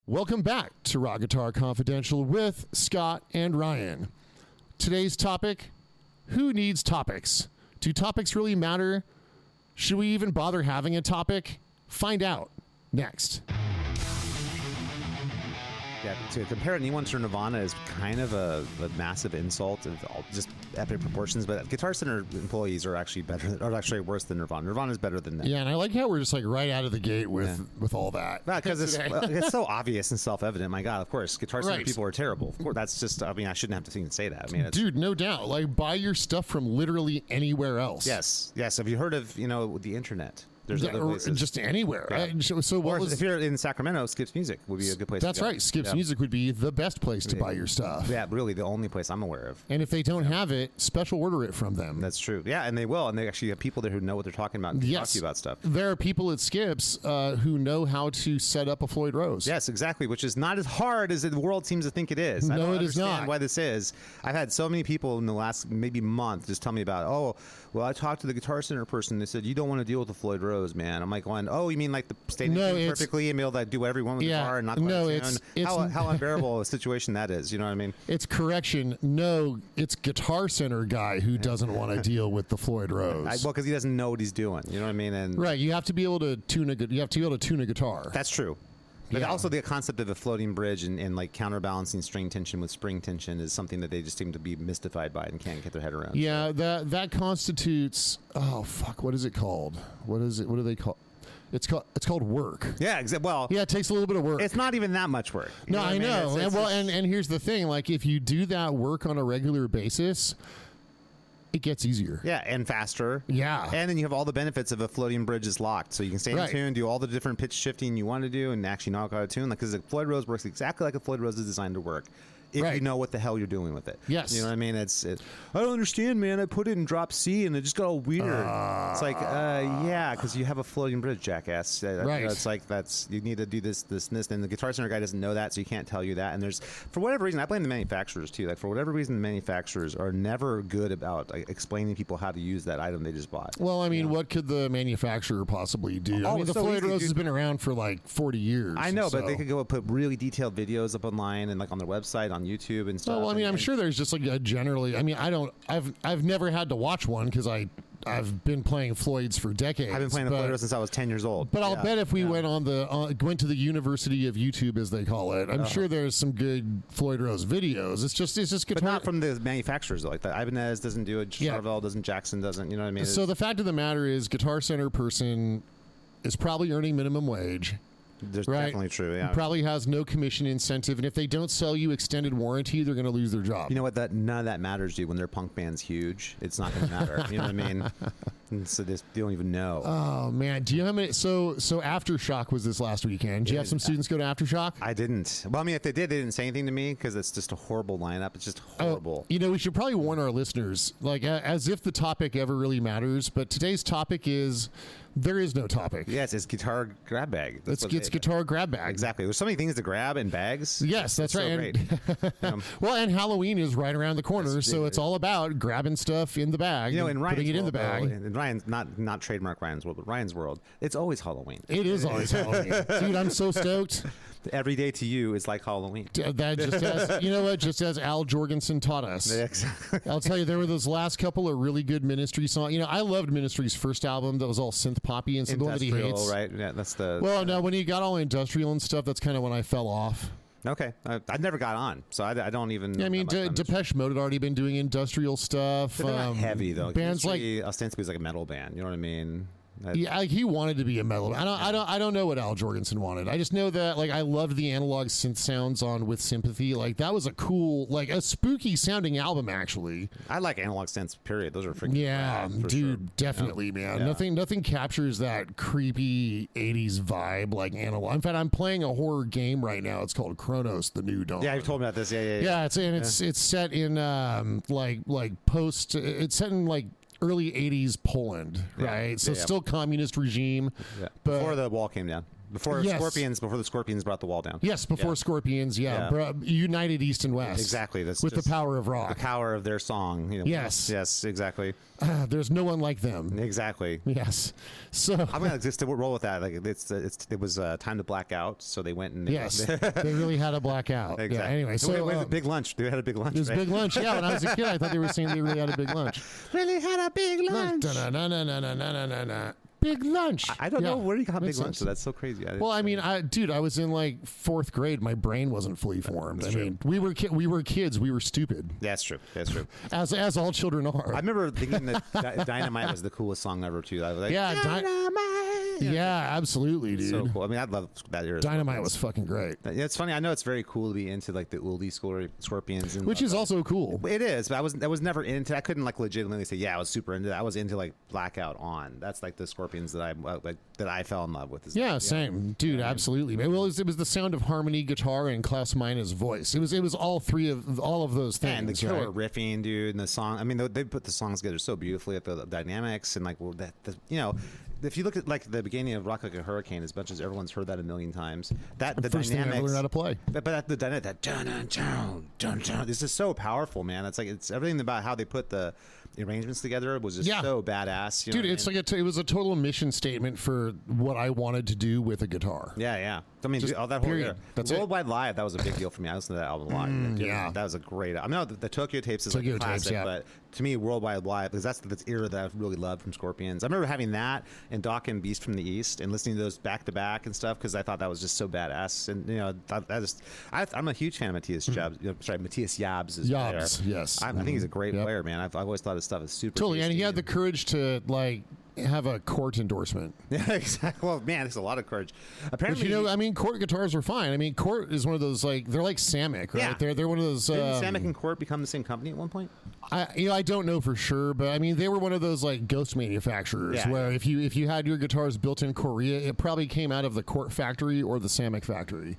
Welcome back to Rock Guitar Confidential with Scott and Ryan. Today's topic, who needs topics? Do topics really matter? Should we even bother having a topic? Find out next. Yeah, to compare anyone to Nirvana is kind of a massive insult of just epic proportions. But Guitar Center employees are actually better, or actually worse than Nirvana. Nirvana is better than that. Yeah, and I like how we're just like right out of the gate with all that. Because it's so obvious and self-evident. My God, of course, Guitar Center people are terrible. Of course, that's just. I mean, I shouldn't have to even say that. I mean, dude, no doubt. Like, buy your stuff from literally anywhere else. Yes. Have you heard of the internet? There's other places. Just anywhere. Yeah. So what if you're in Sacramento, Skips Music would be a good place That's to go. right. Skips Music would be the best place to buy your stuff. Yeah, really the only place I'm aware of. And if they don't have it, special order it from them. That's true. Yeah, and they will. And they actually have people there who know what they're talking about and can talk to you about stuff. There are people at Skips who know how to set up a Floyd Rose. Yes, exactly, which is not as hard as the world seems to think it is. I don't understand why this is. I've had so many people in the last maybe month just tell me about, I talked to the Guitar Center person. They said, you don't want to deal with the Floyd Rose, man. I'm like, you mean like the stadium perfectly and be able to do whatever you want with the guitar and not play tune? How unbearable a situation that is, you know what I mean? It's correction. No, it's Guitar Center guy who doesn't want to deal with the Floyd Rose. Because he doesn't know what he's doing, you know what I mean? And right, you have to be able to tune a guitar. That's true. But also the concept of a floating bridge and like counterbalancing string tension with spring tension is something that they just seem to be mystified by and can't get their head around. Yeah, that constitutes. Oh fuck! What is it called? What do they call? It's called work. Yeah, it takes a little bit of work. It's not even that much work. No, I know. And here's the thing: like, if you do that work on a regular basis, it gets easier. Yeah, and faster. Yeah. And then you have all the benefits of a floating bridge is locked. So you can stay in tune, do all the different pitch shifting you want to do, and actually knock out a tune. Because the Floyd Rose works exactly like a Floyd Rose is designed to work. If you know what the hell you're doing with it. Yes. You know what I mean? I don't understand, man. I put it in drop C and it just got all weird. It's like, because you have a floating bridge, jackass. Right. It's like, you need to do this, and this. And the Guitar Center guy doesn't know that, so you can't tell you that. And for whatever reason, I blame the manufacturers too. Like, for whatever reason, the manufacturers are never good about explaining to people how to use that item they just bought. Well, I mean, what could the manufacturer possibly do? The Floyd Rose has been around for like 40 years. I know, but they could go and put really detailed videos up online and like on their website, on YouTube and stuff. Well, I mean, I'm sure there's just like a generally. I mean, I've never had to watch one because I've been playing Floyds for decades. I've been playing the Floyd Rose since I was 10 years old. But I'll bet if we went went to the University of YouTube, as they call it, I'm sure there's some good Floyd Rose videos. It's just guitar. But not from the manufacturers though. Like that, Ibanez doesn't do it. Charvel doesn't. Jackson doesn't. You know what I mean? So the fact of the matter is, Guitar Center person is probably earning minimum wage. That's definitely true. Yeah, probably has no commission incentive, and if they don't sell you extended warranty, they're going to lose their job. You know what? None of that matters, dude. When their punk band's huge, it's not going to matter. You know what I mean? And so they don't even know. Oh man, do you have any? So Aftershock was this last weekend. Did you have some students go to Aftershock? I didn't. Well, I mean, if they did, they didn't say anything to me because it's just a horrible lineup. It's just horrible. We should probably warn our listeners, like as if the topic ever really matters. But today's topic is. There is no topic. Yes, it's guitar grab bag. It's guitar grab bag. Exactly. There's so many things to grab in bags. Yes, that's right. Great. Well, and Halloween is right around the corner, so it's all about grabbing stuff in the bag. In Ryan's putting it in the bag. In Ryan's not trademark Ryan's World, but Ryan's World, it's always Halloween. It is always Halloween, dude. I'm so stoked. Every day to you is like Halloween. That just as Al Jorgensen taught us. Exactly. I'll tell you, there were those last couple of really good Ministry songs. I loved Ministry's first album that was all synth poppy and the one that he hates. Right? Yeah, that's the. Well, no, when he got all industrial and stuff, that's kind of when I fell off. Okay, I never got on, so I don't even. Yeah, I mean, Depeche Mode had already been doing industrial stuff. They're not heavy though. Bands like ostensibly is like a metal band. You know what I mean? Yeah, he wanted to be a metal. I don't know what Al Jorgensen wanted. I just know that I loved the analog synth sounds on With Sympathy. Like that was a cool, a spooky sounding album. Actually, I like analog synths. Period. Those are freaking rad, dude. Sure. Definitely, man. Yeah. Nothing captures that creepy '80s vibe like analog. In fact, I'm playing a horror game right now. It's called Chronos: The New Dawn. Yeah, you've told me about this. Yeah. It's set in post. It's set in early 80s Poland, right? So still communist regime. Yeah. Before the wall came down. Before Yes. Scorpions, before the Scorpions brought the wall down. Yes, before Scorpions, united East and West. Exactly. That's with the power of rock. The power of their song. You know, Yes. Yes, exactly. There's no one like them. Exactly. Yes. So I'm gonna just roll with that. Like it was time to black out, so they went and yes, they really had a blackout. Exactly. Yeah, anyway, so a big lunch. They had a big lunch. It was right? big lunch. Yeah, when I was a kid, I thought they were saying they really had a big lunch. Really had a big lunch. Big lunch. I don't know where you got big Makes lunch. sense. So that's so crazy. Well, I mean, I was in like 4th grade. My brain wasn't fully formed. That's I mean, we were kids. We were stupid. That's true. That's true. As all children are. I remember thinking that Dynamite was the coolest song ever too. I was like, Dynamite. Yeah, absolutely, dude. So cool. I mean, I love that era. Dynamite was fucking great. Yeah, it's funny. I know it's very cool to be into like the oldie Scorpions, and which is also cool. It is, but I was never into. I couldn't like legitimately say, yeah, I was super into that. I was into like Blackout On. That's like the Scorpions that I fell in love with. Same, dude. Absolutely. Well, it was the sound of harmony, guitar, and Klaus Meine's voice. It was all of those things. And the killer riffing, dude, and the song. I mean, they put the songs together so beautifully at the dynamics and like if you look at like the beginning of Rock Like a Hurricane, as much as everyone's heard that a million times, that the first dynamics. Thing I ever learned how to play. But the dynamic, that dun dun dun dun dun, this is so powerful, man. It's everything about how they put the arrangements together was just so badass. Dude, it's like it was a total mission statement for what I wanted to do with a guitar. Yeah. I mean, all that whole period. That's Worldwide Live, that was a big deal for me. I listened to that album a lot. Yeah. That was a great. I mean, the Tokyo Tapes is Tokyo like a classic, Tapes, but to me, Worldwide Live, because that's the era that I really loved from Scorpions. I remember having that and Doc and Beast from the East and listening to those back to back and stuff because I thought that was just so badass. And you know, I'm a huge fan of Matthias Jabs. Matthias Yabs is Yabs, yes. I think he's a great player, man. I've always thought his stuff is super. Totally, and he had the courage to like have a court endorsement. Yeah, exactly. Well, man, there's a lot of courage. Apparently, but, I mean, court guitars are fine. I mean, court is one of those like they're like Samick, right? Yeah. They're one of those. Didn't Samick and Court become the same company at one point? I don't know for sure, but I mean, they were one of those like ghost manufacturers where if you had your guitars built in Korea, it probably came out of the Court factory or the Samick factory.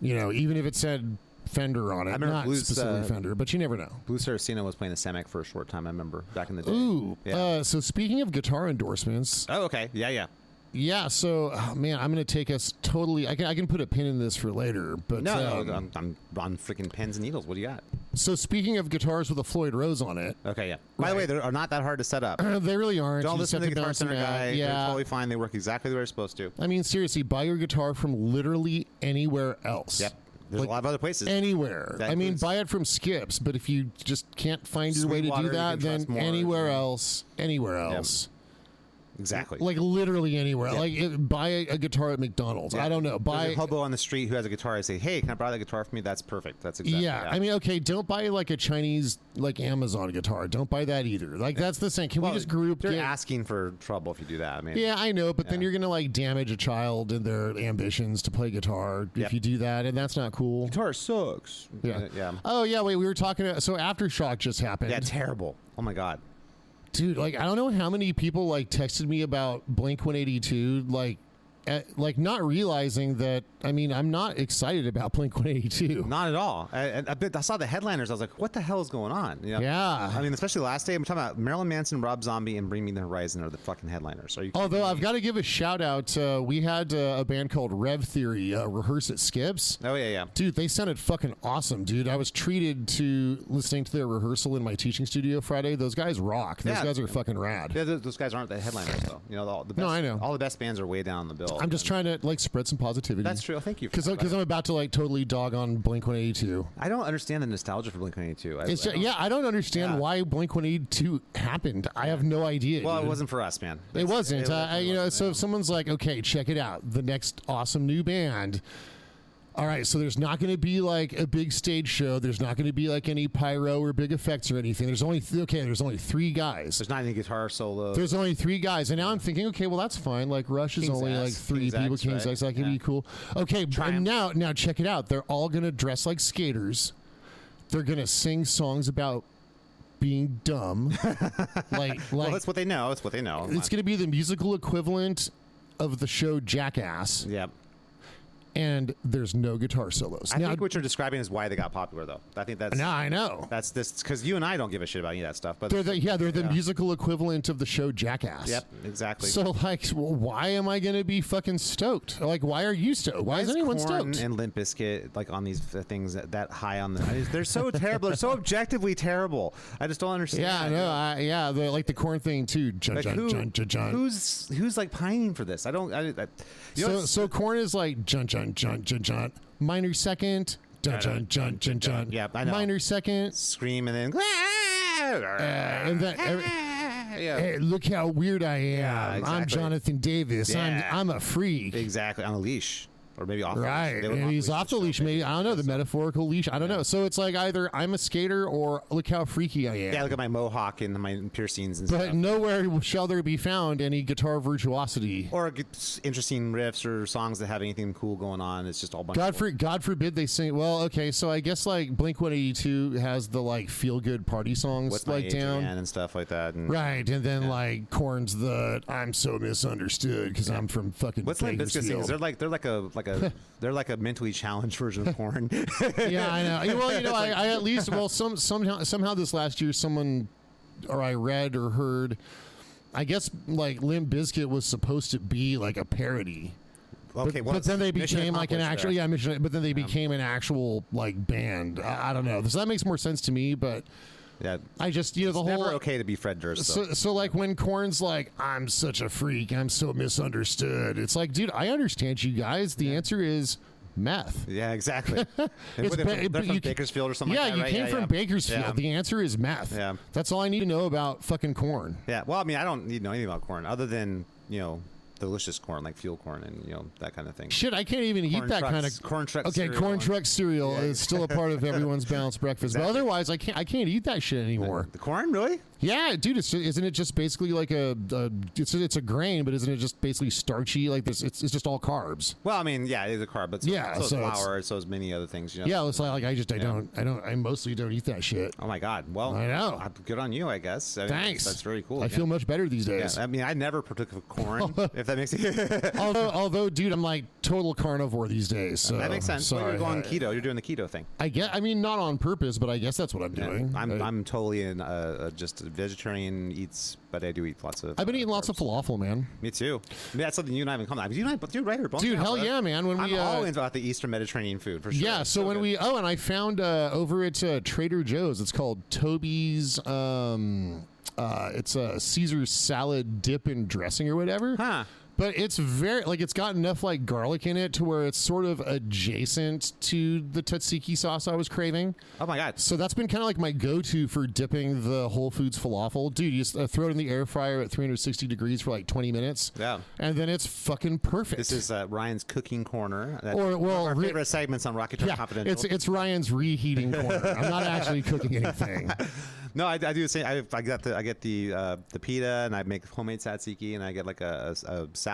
You know, even if it said Fender on it, not specifically Fender, but you never know. Blue Saraceno was playing the Samick for a short time, I remember, back in the day. Ooh. Yeah. So speaking of guitar endorsements. Oh, okay. Yeah. Yeah, so man, I'm going to take us totally. I can put a pin in this for later, but no, I'm on freaking pins and needles. What do you got? So speaking of guitars with a Floyd Rose on it. Okay, yeah. By the way, they are not that hard to set up. They really aren't. Don't listen to the Guitar Center guy. Yeah, they're totally fine. They work exactly the way they're supposed to. I mean, seriously, buy your guitar from literally anywhere else. Yep. There's a lot of other places. Anywhere. I mean, buy it from Skips, but if you just can't find your way to do that, then anywhere else. Yep. Exactly. Like literally anywhere. Like buy a guitar at McDonald's. I don't know. Buy a hobo on the street who has a guitar. I say, hey, can I borrow that guitar from me? That's perfect. That's exactly. Yeah. I mean, okay. Don't buy like a Chinese like Amazon guitar. Don't buy that either. Like that's the same. Can we just group? You're asking for trouble if you do that. I mean. Yeah, I know, but then you're gonna like damage a child and their ambitions to play guitar if you do that, and that's not cool. Guitar sucks. Yeah. Oh yeah. Wait, we were talking. So Aftershock just happened. Yeah, terrible. Oh my god. Dude, like I don't know how many people like texted me about Blink-182, like not realizing that. I mean, I'm not excited about Blink-182. Not at all. I saw the headliners. I was like, what the hell is going on? You know? Yeah. I mean, especially last day. I'm talking about Marilyn Manson, Rob Zombie, and Bring Me the Horizon are the fucking headliners. Although I've got to give a shout out. We had a band called Rev Theory rehearse at Skips. Oh yeah. Dude, they sounded fucking awesome, dude. I was treated to listening to their rehearsal in my teaching studio Friday. Those guys rock. Those guys are fucking rad. Yeah, those guys aren't the headliners though. You know, the best, no, I know. All the best bands are way down the bill. I'm just trying to like spread some positivity. That's true. Thank you. Because I'm about to like totally dog on Blink-182. I don't understand the nostalgia for Blink-182. I don't understand why Blink-182 happened. I have no idea. Well, it wasn't for us, man. It wasn't. So if someone's like, okay, check it out, the next awesome new band. All right, so there's not going to be like a big stage show. There's not going to be like any pyro or big effects or anything. There's only three guys. There's not any guitar solos. There's only three guys, and now I'm thinking, okay, well that's fine. Like Rush is only like three people. King's X, that could be cool. Okay, and now check it out. They're all going to dress like skaters. They're going to sing songs about being dumb. Well, that's what they know. It's what they know. It's going to be the musical equivalent of the show Jackass. Yep. and there's no guitar solos. I think what you're describing is why they got popular, though. I think that's... Now I know. That's this, because you and I don't give a shit about any of that stuff. But they're the musical equivalent of the show Jackass. Yep, exactly. So, like, why am I going to be fucking stoked? Like, why are you stoked? Why is anyone Korn stoked? And Limp Bizkit, like, on these things that high on the... they're so terrible. They're so objectively terrible. I just don't understand. Yeah, I know. They're like the Korn thing, too. Who's like, pining for this? I don't... So Korn is like, jun, minor second, jun. Yeah, I know. Minor second. Scream and then... and then... Hey, look how weird I am. Yeah, exactly. I'm Jonathan Davis. Yeah. I'm a freak. Exactly. On a leash. Or maybe off the right. leash. And he's off the leash. Maybe. I don't know. The metaphorical leash. I don't know. So it's like either I'm a skater or look how freaky I am. Yeah, look at my mohawk and my piercings and stuff. But nowhere shall there be found any guitar virtuosity. Or interesting riffs or songs that have anything cool going on. It's just all bunch God forbid they sing. Well, okay, so I guess like Blink-182 has the like feel good party songs What's like down and stuff like that. And, right, and then like Korn's the I'm so misunderstood because I'm from fucking. What's Limp Bizkit sings? They're like a mentally challenged version of Korn. Yeah, I know. Well, you know, I at least somehow this last year someone or I read or heard, I guess like Limp Bizkit was supposed to be like a parody. Okay, but then they became like an actual but then they became an actual like band. I don't know. So that makes more sense to me, but yeah, I just the whole never okay to be Fred Durst. So like when Korn's like I'm such a freak, I'm so misunderstood. It's like, dude, I understand you guys. The answer is meth. Yeah, exactly. They're from Bakersfield or something like that, you right? came from Bakersfield. Yeah. The answer is meth. Yeah. That's all I need to know about fucking Korn. Yeah. Well, I mean, I don't need to know anything about Korn other than, delicious corn, like fuel corn and, that kind of thing. Shit, I can't even eat that kind of... Corn truck cereal. Corn truck cereal is still a part of everyone's balanced breakfast. Exactly. But otherwise, I can't eat that shit anymore. The corn, really? Yeah, dude, isn't it just basically like it's a grain, but isn't it just basically starchy like this? It's just all carbs. Well, I mean, yeah, it is a carb, but so is flour, so is many other things. Yeah, it's like I mostly don't eat that shit. Oh my god, well, I know. Good on you, I guess. Thanks. That's very cool. I feel much better these days. Yeah, I mean, I never partook of corn, if that makes sense. although, dude, I'm like total carnivore these days. So that makes sense. Sorry, you're going keto. You're doing the keto thing. I mean, not on purpose, but I guess that's what I'm doing. I'm totally just a vegetarian. Eats, but I do eat lots of. I've been eating lots of falafel, man. Me too. I mean, that's something you and I haven't come. You and I, dude, right here, dude, hell yeah, man. When I'm all into the Eastern Mediterranean food for sure. Yeah, so when good. And I found over at Trader Joe's, it's called Toby's. It's a Caesar salad dip and dressing or whatever. Huh. But it's very, like, it's got enough, like, garlic in it to where it's sort of adjacent to the tzatziki sauce I was craving. Oh, my God. So that's been kind of like my go-to for dipping the Whole Foods falafel. Dude, you just throw it in the air fryer at 360 degrees for, like, 20 minutes. Yeah. And then it's fucking perfect. This is Ryan's cooking corner. That's our favorite segments on Rocket Talk Confidential. It's Ryan's reheating corner. I'm not actually cooking anything. No, I do the same. I get the pita, and I make homemade tzatziki, and I get like a salad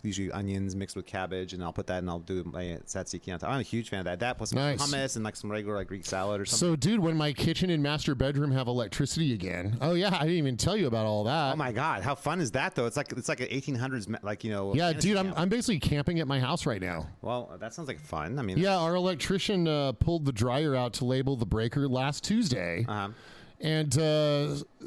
usually onions mixed with cabbage, and I'll put that and I'll do my tzatziki on top. I'm a huge fan of that. That plus nice. Hummus and like some regular like Greek salad or something. So, dude, when my kitchen and master bedroom have electricity again, oh yeah, I didn't even tell you about all that. Oh my god, how fun is that though? It's like an 1800s Yeah, dude, I'm basically camping at my house right now. Well, that sounds like fun. I mean, yeah, our electrician pulled the dryer out to label the breaker last Tuesday. Uh-huh. And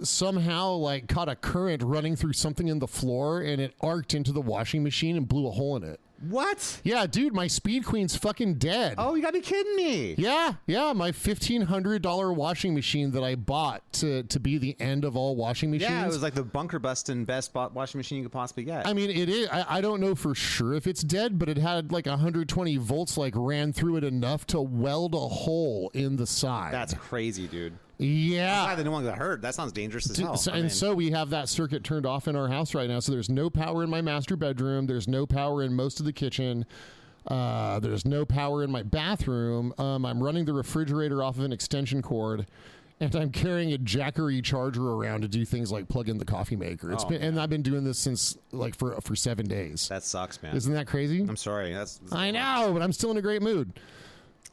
somehow, like, caught a current running through something in the floor, and it arced into the washing machine and blew a hole in it. What? Yeah, dude, my Speed Queen's fucking dead. Oh, you gotta be kidding me. Yeah, my $1,500 washing machine that I bought to be the end of all washing machines. Yeah, it was like the bunker busting best washing machine you could possibly get. I mean, it is. I don't know for sure if it's dead, but it had like 120 volts, like, ran through it enough to weld a hole in the side. That's crazy, dude. Yeah. I'm glad that no one got hurt. That sounds dangerous as hell. So we have that circuit turned off in our house right now. So there's no power in my master bedroom. There's no power in most of the kitchen. There's no power in my bathroom. I'm running the refrigerator off of an extension cord. And I'm carrying a Jackery charger around to do things like plug in the coffee maker. And I've been doing this since like for 7 days. That sucks, man. Isn't that crazy? I'm sorry. I know, but I'm still in a great mood.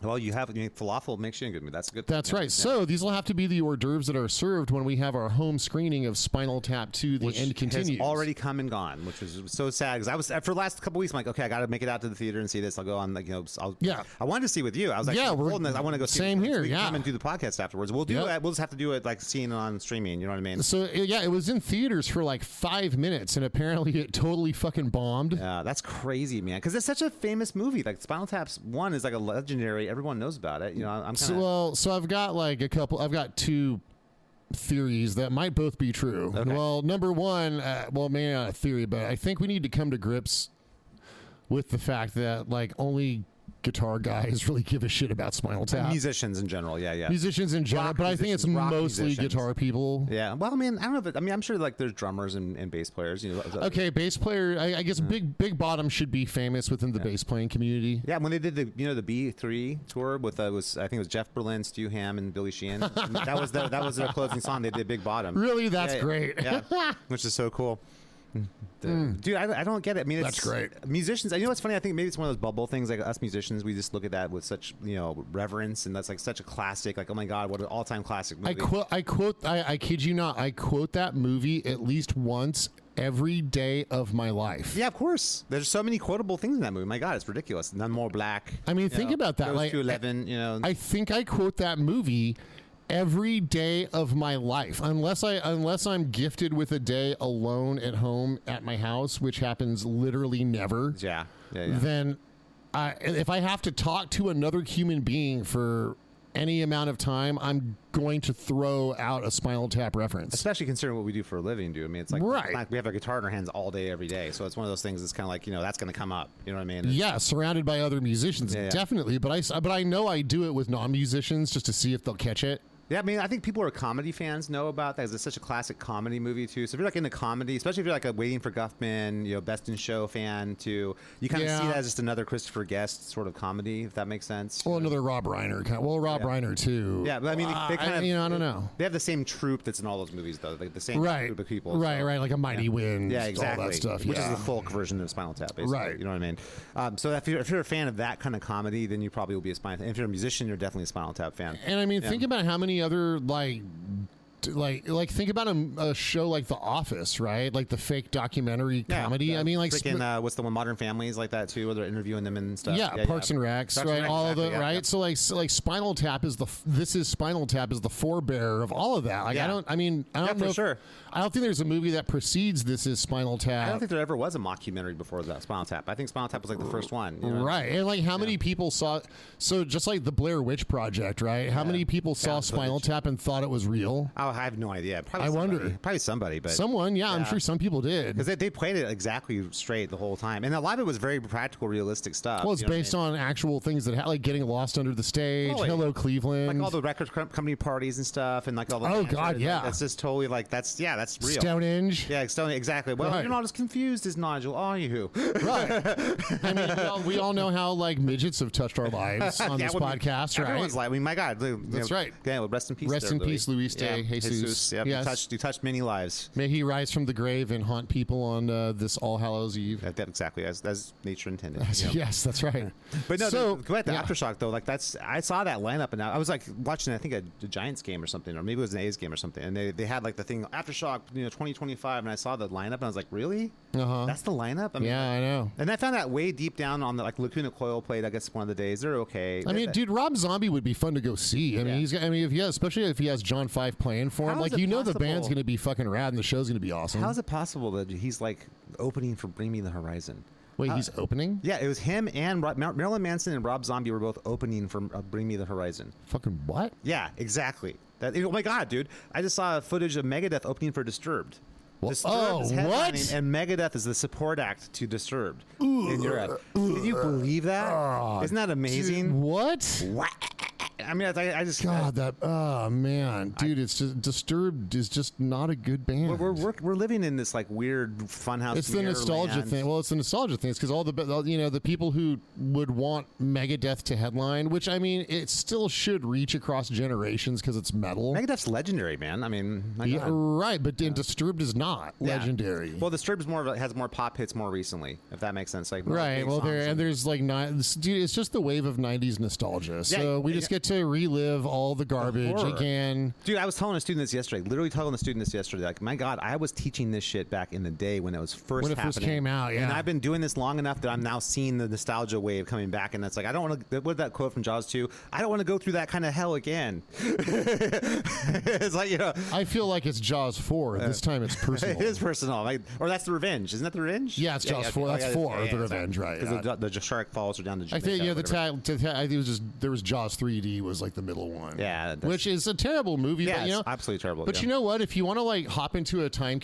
Well, you have falafel makes you in good mood. That's a good. That's right. Yeah. So these will have to be the hors d'oeuvres that are served when we have our home screening of Spinal Tap 2: The End Continues. Has already come and gone, which was so sad because I was for the last couple weeks. I'm like, okay, I got to make it out to the theater and see this. I'll go on, like, I wanted to see with you. I was like, I want to go see. Same here. So come and do the podcast afterwards. We'll do it. We'll just have to do it like seeing it on streaming. You know what I mean? So it was in theaters for like 5 minutes, and apparently it totally fucking bombed. Yeah, that's crazy, man. Because it's such a famous movie. Like Spinal Tap 1 is like a legendary. Everyone knows about it. You know, I'm kinda... so I've got like I've got two theories that might both be true. Okay. Well, number one, maybe not a theory, but I think we need to come to grips with the fact that like only guitar guys really give a shit about Spinal Tap. Musicians in general, yeah. Musicians in general, but I think it's mostly guitar people. Yeah. Well, I mean, I don't know if I'm sure like there's drummers and bass players. You know. Okay, bass player. I guess Big Bottom should be famous within the bass playing community. Yeah, when they did the the B3 tour with I think it was Jeff Berlin, Stu Hamm, and Billy Sheehan. that was their closing song. They did Big Bottom. Really, that's great. Yeah, which is so cool. Dude, I don't get it. I mean, that's great. Musicians, you know what's funny? I think maybe it's one of those bubble things. Like us musicians, we just look at that with such reverence, and that's like such a classic. Like, oh my god, what an all-time classic movie. I kid you not. I quote that movie at least once every day of my life. Yeah, of course. There's so many quotable things in that movie. My god, it's ridiculous. None More Black. I mean, think about that. Like 211. I think I quote that movie every day of my life, unless I'm gifted with a day alone at home at my house, which happens literally never. Yeah. Then if I have to talk to another human being for any amount of time, I'm going to throw out a Spinal Tap reference. Especially considering what we do for a living, dude. I mean, it's like, we have a guitar in our hands all day, every day. So it's one of those things that's kind of like, that's going to come up. You know what I mean? Yeah, surrounded by other musicians, definitely. But I know I do it with non-musicians just to see if they'll catch it. Yeah, I mean, I think people who are comedy fans know about that because it's such a classic comedy movie too. So if you're like into comedy, especially if you're like a Waiting for Guffman, Best in Show fan too, you kind of see that as just another Christopher Guest sort of comedy, if that makes sense. Well, another Rob Reiner kind. Well, Rob Reiner too. Yeah, but I mean, they kind of, I don't know. They have the same troupe that's in all those movies though, like the same group of people. Right, like a Mighty Wind. Yeah, exactly. All that stuff. Which is the folk version of Spinal Tap, basically. Right. You know what I mean? So if you're a fan of that kind of comedy, then you probably will be a Spinal Tap. If you're a musician, you're definitely a Spinal Tap fan. And I mean, think about how many other like think about a show like The Office, right? Like the fake documentary comedy. I mean, like freaking, what's the one, Modern Families, like that too, where they're interviewing them and stuff. Yeah, Parks and Recs, right? All of the right. So like Spinal Tap is Spinal Tap is the forebearer of all of that. Like I don't know. Sure. I don't think there's a movie that precedes This Is Spinal Tap. I don't think there ever was a mockumentary before that Spinal Tap. I think Spinal Tap was like the first one. Right. And like how many people saw? So just like the Blair Witch Project, right? How many people saw Spinal Tap and thought it was real? Oh, I have no idea. I wonder. Probably somebody, but someone. Yeah, I'm sure some people did because they played it exactly straight the whole time, and a lot of it was very practical, realistic stuff. Well, it's based on actual things that like getting lost under the stage. Hello, Cleveland. Like all the record company parties and stuff, and like all the. Oh God, yeah. That's just totally like that's real. Stonehenge. Yeah, Stonehenge. Exactly. Well, you're not as confused as Nigel, are you? Right. I mean, we all know how like midgets have touched our lives on this podcast, right? Everyone's like, I mean, my God, that's right. Yeah, well, rest in peace. Rest in peace, Luis de Jesus. Yep, yes. You touched many lives. May he rise from the grave and haunt people on this All Hallows Eve. That exactly as nature intended. Yes, that's right. But no, go ahead. The Aftershock though, like I saw that lineup, and I was like watching, I think a Giants game or something, or maybe it was an A's game or something, and they had like the thing Aftershock, 2025, and I saw the lineup, and I was like, really? That's the lineup? I mean, I know. And I found that way deep down on the like Lacuna Coil played, I guess one of the days. They're okay. I mean, dude, Rob Zombie would be fun to go see. I mean, especially if he has John Five playing for him, like the band's going to be fucking rad and the show's going to be awesome. How is it possible that he's like opening for Bring Me the Horizon? Wait, he's opening? Yeah, it was him and Marilyn Manson and Rob Zombie were both opening for Bring Me the Horizon. Fucking what? Yeah, exactly. Oh my God, dude! I just saw footage of Megadeth opening for Disturbed. Disturbed is headlining, and Megadeth is the support act to Disturbed in Europe. Can you believe that? Isn't that amazing? Dude, what? I mean, I just God, oh man, dude, it's just Disturbed is just not a good band. We're living in this like weird funhouse. It's the nostalgia thing. Well, it's the nostalgia thing. It's because all the people who would want Megadeth to headline, which I mean, it still should reach across generations because it's metal. Megadeth's legendary, man. I mean, yeah, right, but Disturbed is not legendary. Well, Disturbed has more pop hits more recently, if that makes sense. Like right. Well, there's like dude, it's just the wave of '90s nostalgia. So we just get to relive all the garbage again. Dude, I was telling a student this yesterday. Literally telling a student this yesterday. Like, my God, I was teaching this shit back in the day when it was first came out. Yeah. And I've been doing this long enough that I'm now seeing the nostalgia wave coming back. And that's like, I don't want to. What that quote from Jaws 2? I don't want to go through that kind of hell again. It's like, I feel like it's Jaws 4. This time it's personal. It is personal. Or that's the Revenge. Isn't that the Revenge? Yeah, it's Jaws 4. That's 4. The Revenge, right? Because the shark follows her down the. I think I think it was just there was Jaws 3D was like the middle one. Yeah, which is a terrible movie. Yeah, but, it's absolutely terrible. But you know what? If you want to like hop into a time,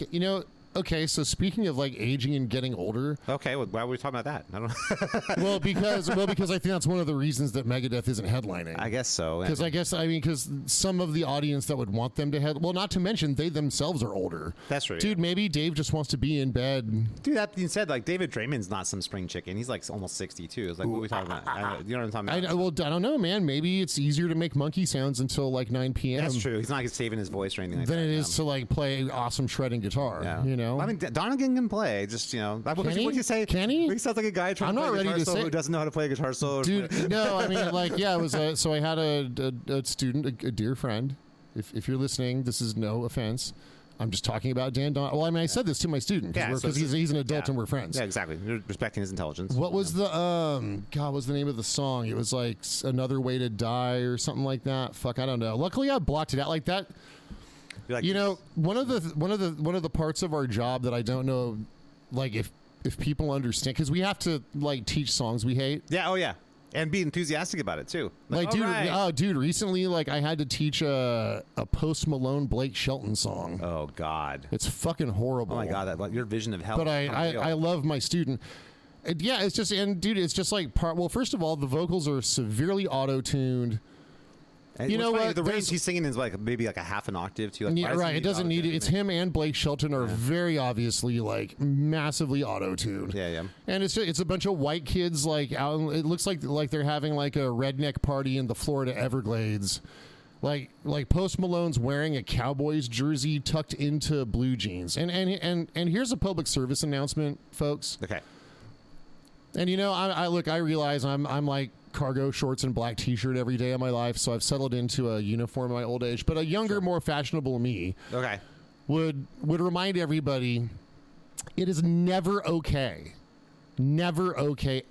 okay, so speaking of like aging and getting older. Okay, well, why are we talking about that? I don't know. because I think that's one of the reasons that Megadeth isn't headlining. I guess so. Because some of the audience that would want them to head. Well, not to mention they themselves are older. That's true. Dude, maybe Dave just wants to be in bed. Dude, that being said, like David Draymond's not some spring chicken. He's like almost 62. It's like, what are we talking about? You know what I'm talking about? I don't know, man. Maybe it's easier to make monkey sounds until like 9 p.m. That's true. He's not saving his voice or anything like than that. Than it is to like play awesome shredding guitar. Yeah. Well, I mean, Donegan can play. Just what you say? Can he? He sounds like a guy trying to play a guitar solo who doesn't know how to play a guitar solo. Dude, no, I mean, like, yeah, it was. So I had a student, a dear friend. If you're listening, this is no offense. I'm just talking about Dan Don. Well, I mean, I said this to my student because he's an adult and we're friends. Yeah, exactly. You're respecting his intelligence. What was the God? What's the name of the song? It was like Another Way to Die or something like that. Fuck, I don't know. Luckily, I blocked it out like that. Like, one of the parts of our job that I don't know, like if people understand, because we have to like teach songs we hate. Yeah. Oh yeah. And be enthusiastic about it too. Dude, recently, like I had to teach a Post Malone Blake Shelton song. Oh God, it's fucking horrible. Oh my God, your vision of hell. But I love my student. Yeah, it's just it's just like Well, first of all, the vocals are severely auto-tuned. You know what? The range he's singing is like maybe like a half an octave too. Like, right. It doesn't need it. It's him and Blake Shelton are very obviously like massively auto-tuned. Yeah. And it's a bunch of white kids like out. It looks like they're having like a redneck party in the Florida Everglades. Like Post Malone's wearing a Cowboys jersey tucked into blue jeans. And here's a public service announcement, folks. Okay. And I realize I'm like cargo shorts and black t-shirt every day of my life, so I've settled into a uniform in my old age. But a younger, more fashionable me would remind everybody it is never okay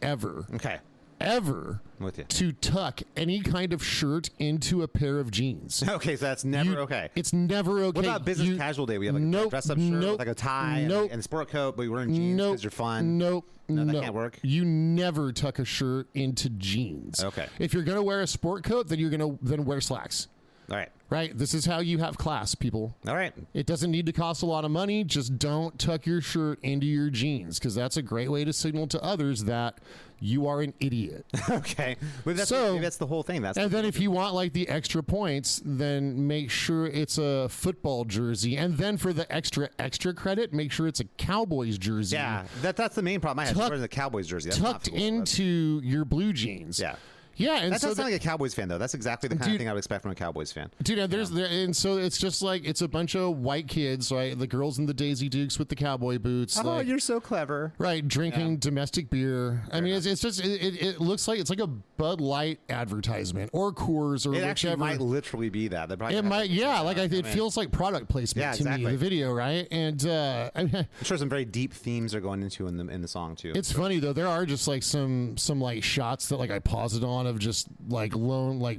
ever to tuck any kind of shirt into a pair of jeans. Okay, so that's never okay. It's never okay. What about business casual day? We have like a dress-up shirt with like a tie and a sport coat, but you're wearing jeans because you're fun. No, that can't work. You never tuck a shirt into jeans. Okay. If you're gonna wear a sport coat, then you're gonna wear slacks. All right. Right? This is how you have class, people. All right. It doesn't need to cost a lot of money. Just don't tuck your shirt into your jeans, because that's a great way to signal to others that you are an idiot. Okay. Maybe that's the whole thing. And then if you want like the extra points, then make sure it's a football jersey. And then for the extra credit, make sure it's a Cowboys jersey. Yeah. That's the main problem I had. Wearing the Cowboys jersey. That's tucked into your blue jeans. Yeah. Yeah, and that doesn't sound like a Cowboys fan, though. That's exactly the kind of thing I would expect from a Cowboys fan. Dude, and so it's just like it's a bunch of white kids, right? The girls in the Daisy Dukes with the cowboy boots. Oh, you're so clever, right? Drinking domestic beer. I mean, it's just it looks like it's like a Bud Light advertisement or Coors or whichever. It actually might literally be that. It might, yeah. Like it feels like product placement to me. The video, right? And I'm sure some very deep themes are going into in the song too. It's funny though. There are just like some like shots that like I paused it on of just like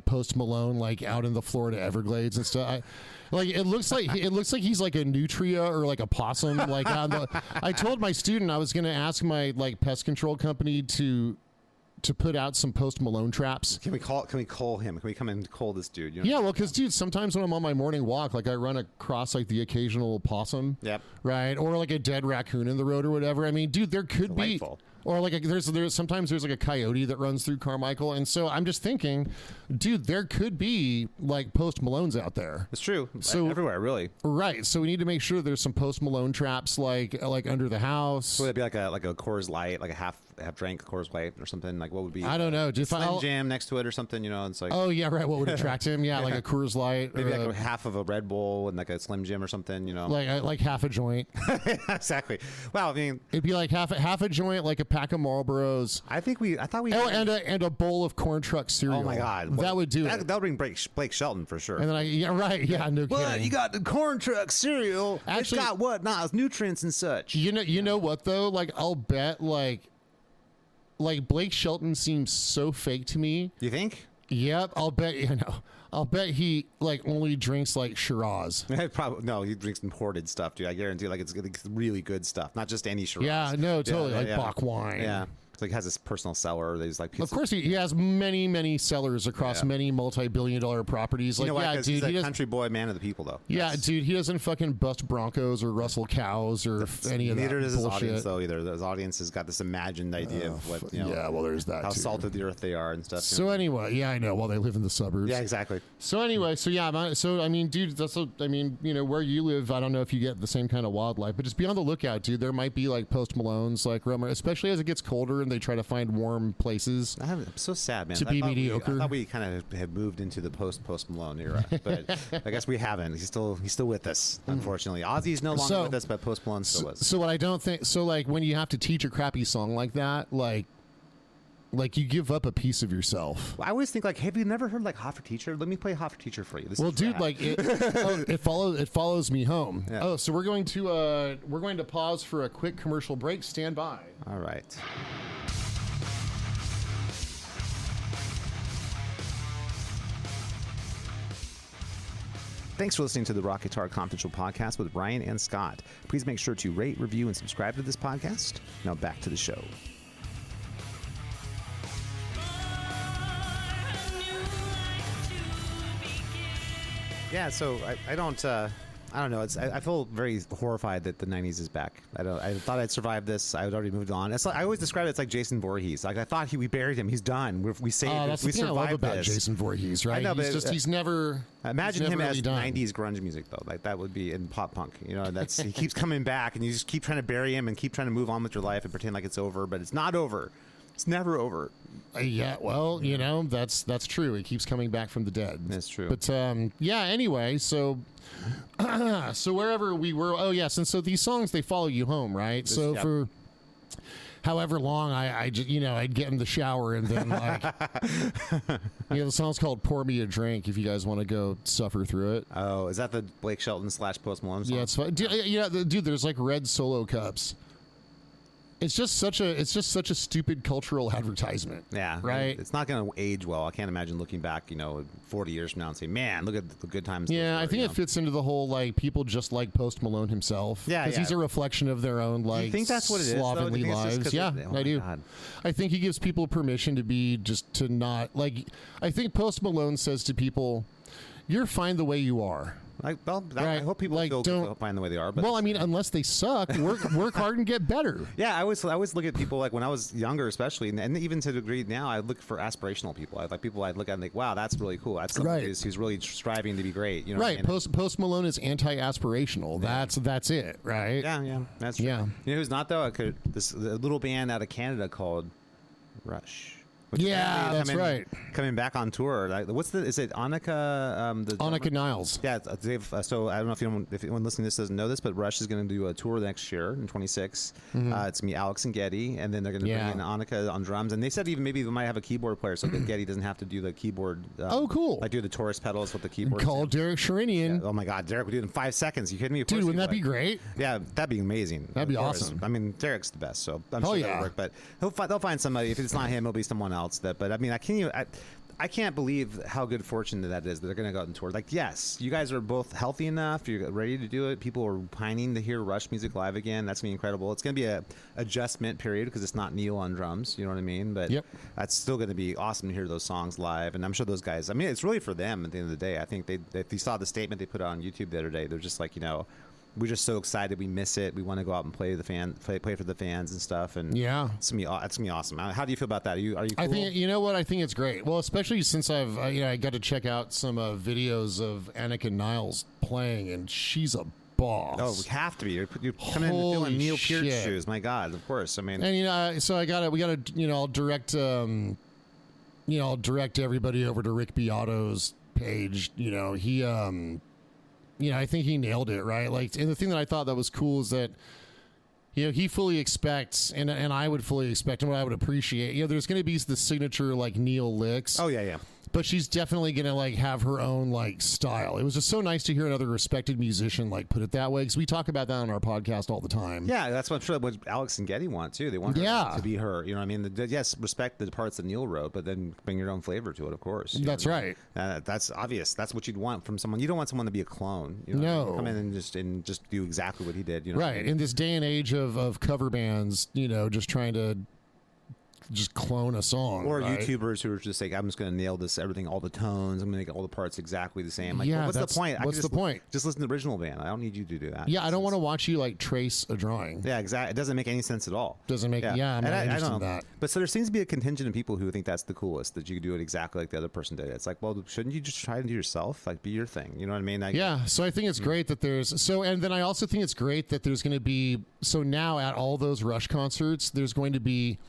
Post Malone like out in the Florida Everglades and stuff. It looks like he's like a nutria or like a possum. Like I told my student I was going to ask my like pest control company to put out some Post Malone traps. Can we call him? Can we come and call this dude? Yeah, well, because dude, sometimes when I'm on my morning walk, like I run across like the occasional possum. Yep. Right, or like a dead raccoon in the road or whatever. I mean, dude, there could be. Or like there's sometimes there's like a coyote that runs through Carmichael, and so I'm just thinking, dude, there could be like Post Malones out there. It's true. So everywhere, really. Right. So we need to make sure there's some Post Malone traps like under the house. So it'd be like a Coors Light, like a half drank Coors Light or something. Like what would be? I don't know. Slim Jam next to it or something. You know, it's like. Oh yeah, right. What would attract him? Yeah, like a Coors Light. Maybe like half of a Red Bull and like a Slim Jim or something. You know, like half a joint. Exactly. Well, I mean, it'd be like half a joint, like a pack of Marlboros. I thought we. Oh, and a bowl of corn truck cereal. Oh my God, that would do it. That would bring Blake Shelton for sure. And then no well, kidding. you got the corn truck cereal. Actually, it's got what? Not nutrients and such. You know what though? Like I'll bet like Blake Shelton seems so fake to me. You think? Yep, I'll bet. I'll bet he like only drinks like Shiraz. Probably no. He drinks imported stuff, dude. I guarantee. Like it's really good stuff, not just any Shiraz. Yeah, no, totally. Bach wine. Yeah. So he has this personal cellar that he's like. Of course, he has many cellars across many multi-billion-dollar properties. Like, dude, he's a country boy, man of the people, though. Yeah, dude, he doesn't fucking bust Broncos or rustle cows or any of that. Neither does his bullshit. audience, though. Either his audience has got this imagined idea of what Yeah, well, there's that. How too. salt of the earth they are and stuff. So anyway, yeah, I know. While they live in the suburbs. Yeah, exactly. So anyway, I mean, dude, where you live, I don't know if you get the same kind of wildlife, but just be on the lookout, dude. There might be like Post Malones, like especially as it gets colder and they try to find warm places. I'm so sad, man. To be mediocre. I thought we kind of had moved into the Post Malone era, but I guess we haven't. He's still with us, unfortunately. Ozzy's no longer with us, but Post Malone still is. So what I don't think, so like when you have to teach a crappy song like that, like you give up a piece of yourself. I always think like, have you never heard like Hot for Teacher? Let me play Hot for Teacher for you. Well, dude, like it follows me home. Yeah. Oh, so we're going to pause for a quick commercial break. Stand by. All right. Thanks for listening to the Rock Guitar Confidential Podcast with Ryan and Scott. Please make sure to rate, review, and subscribe to this podcast. Now back to the show. Yeah, so I don't know. I feel very horrified that the 90s is back. I thought I'd survived this. I had already moved on. It's like, I always describe it as like Jason Voorhees. Like I thought we buried him. He's done. We saved. That's we the thing I love about this. Jason Voorhees, right? I know, he's never. Imagine him really as done. 90s grunge music though. Like that would be in pop punk. You know, he keeps coming back, and you just keep trying to bury him and keep trying to move on with your life and pretend like it's over, but it's not over. It's never over. Yeah, well, you know, that's true. He keeps coming back from the dead. That's true. But yeah, anyway, so wherever we were, and so these songs, they follow you home, right? So for however long I'd get in the shower and then like, the song's called Pour Me a Drink if you guys want to go suffer through it. Oh, is that the Blake Shelton / Post Malone song? Yeah, it's fun. Dude, there's like red Solo cups. It's just such a stupid cultural advertisement. Yeah, right. It's not going to age well. I can't imagine looking back, 40 years from now and say, "Man, look at the good times." Yeah, I think it fits into the whole like people just like Post Malone himself. Yeah, because he's a reflection of their own like. Do you think that's what it is? Slovenly lives. Yeah, I do. God. I think he gives people permission to not like. I think Post Malone says to people, "You're fine the way you are." I hope people don't find the way they are. But unless they suck, work hard and get better. Yeah, I always look at people like when I was younger, especially, and even to a degree now, I look for aspirational people. I like people I'd look at and think, wow, that's really cool. That's somebody who's really striving to be great. You know, right? Post Malone is anti-aspirational. Yeah. That's it, right? Yeah, that's true. Yeah. You know who's not though? A little band out of Canada called Rush. Yeah, that's right. Coming back on tour. Is it Annika? Annika Niles. Yeah, they've. So I don't know if anyone listening to this doesn't know this, but Rush is going to do a tour next year in 26. Mm-hmm. It's going to be Alex and Getty, and then they're going to bring in Annika on drums. And they said even maybe they might have a keyboard player so that Getty doesn't have to do the keyboard. Oh, cool! Like do the Taurus pedals with the keyboard. Call Derek Sherinian. Yeah. Oh my God, Derek would do it in 5 seconds. You kidding me? Dude, wouldn't that be great? Yeah, that'd be amazing. That'd be awesome. I mean, Derek's the best, so I'm sure that'll work. But they'll find somebody. If it's not him, it'll be someone else. But I mean, I can't believe how good fortune that is that they're going to go out and tour. Like, yes, you guys are both healthy enough. You're ready to do it. People are pining to hear Rush music live again. That's going to be incredible. It's going to be a adjustment period because it's not Neil on drums. You know what I mean? But that's still going to be awesome to hear those songs live. And I'm sure those guys, I mean, it's really for them at the end of the day. I think if you saw the statement they put out on YouTube the other day, they're just like, we're just so excited. We miss it. We want to go out and play for the fans and stuff. And it's gonna be awesome. How do you feel about that? Are you cool? I think, you know what? I think it's great. Well, especially since I got to check out some videos of Annika Niles playing, and she's a boss. Oh, we have to be. You're coming in doing Neil Peart shoes. My God, of course. I mean, and so we gotta I'll direct I'll direct everybody over to Rick Beato's page. He I think he nailed it, right? Like, and the thing that I thought that was cool is that he fully expects, and I would fully expect, and what I would appreciate, there's going to be the signature like Neil licks. Oh yeah. But she's definitely going to like have her own like style. It was just so nice to hear another respected musician like put it that way, because we talk about that on our podcast all the time. Yeah, that's what I'm sure what Alex and Getty want too. They want her to be her. You know what I mean? Yes, respect the parts that Neil wrote, but then bring your own flavor to it, of course. That's right. That's obvious. That's what you'd want from someone. You don't want someone to be a clone. No, come in and just do exactly what he did. Right. In this day and age of cover bands, just trying to just clone a song, or YouTubers who are just like, I'm just going to nail this, everything, all the tones, I'm going to make all the parts exactly the same. Like, what's the point? What's the point? Just listen to the original band. I don't need you to do that. Yeah, I don't want to watch you like trace a drawing. Yeah, exactly. It doesn't make any sense at all. Doesn't make. Yeah, I'm not interested in that. But so there seems to be a contingent of people who think that's the coolest, that you do it exactly like the other person did. It's like, well, shouldn't you just try to do yourself? Like, be your thing. You know what I mean? So I think it's great that and then I also think it's great that there's going to be, so now at all those Rush concerts, there's going to be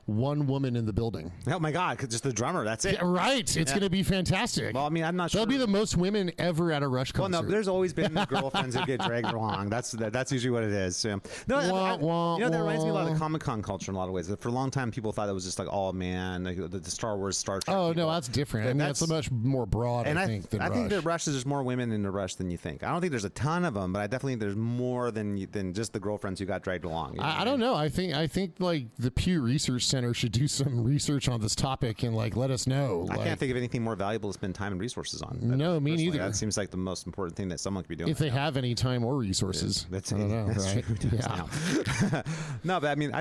one woman in the building. Oh my God, just the drummer. That's it. Yeah, right. It's going to be fantastic. Well, I mean, I'm not sure. There'll be the most women ever at a Rush concert. Well, no, there's always been the girlfriends who get dragged along. That's usually what it is. Yeah. No, that reminds me a lot of Comic-Con culture in a lot of ways. For a long time, people thought it was just like, oh man, like the Star Wars, Star Trek. Oh people. No, that's different. I mean, that's much more broad. And I think than I Rush. think that Rush, there's more women in the Rush than you think. I don't think there's a ton of them, but I definitely think there's more than just the girlfriends who got dragged along. I don't know. I think like the Pew Research Center should do some research on this topic and like let us know. I can't think of anything more valuable to spend time and resources on. No, me neither. That seems like the most important thing that someone could be doing. If they have any time or resources. That's I don't know, right? Yeah. No, but I mean,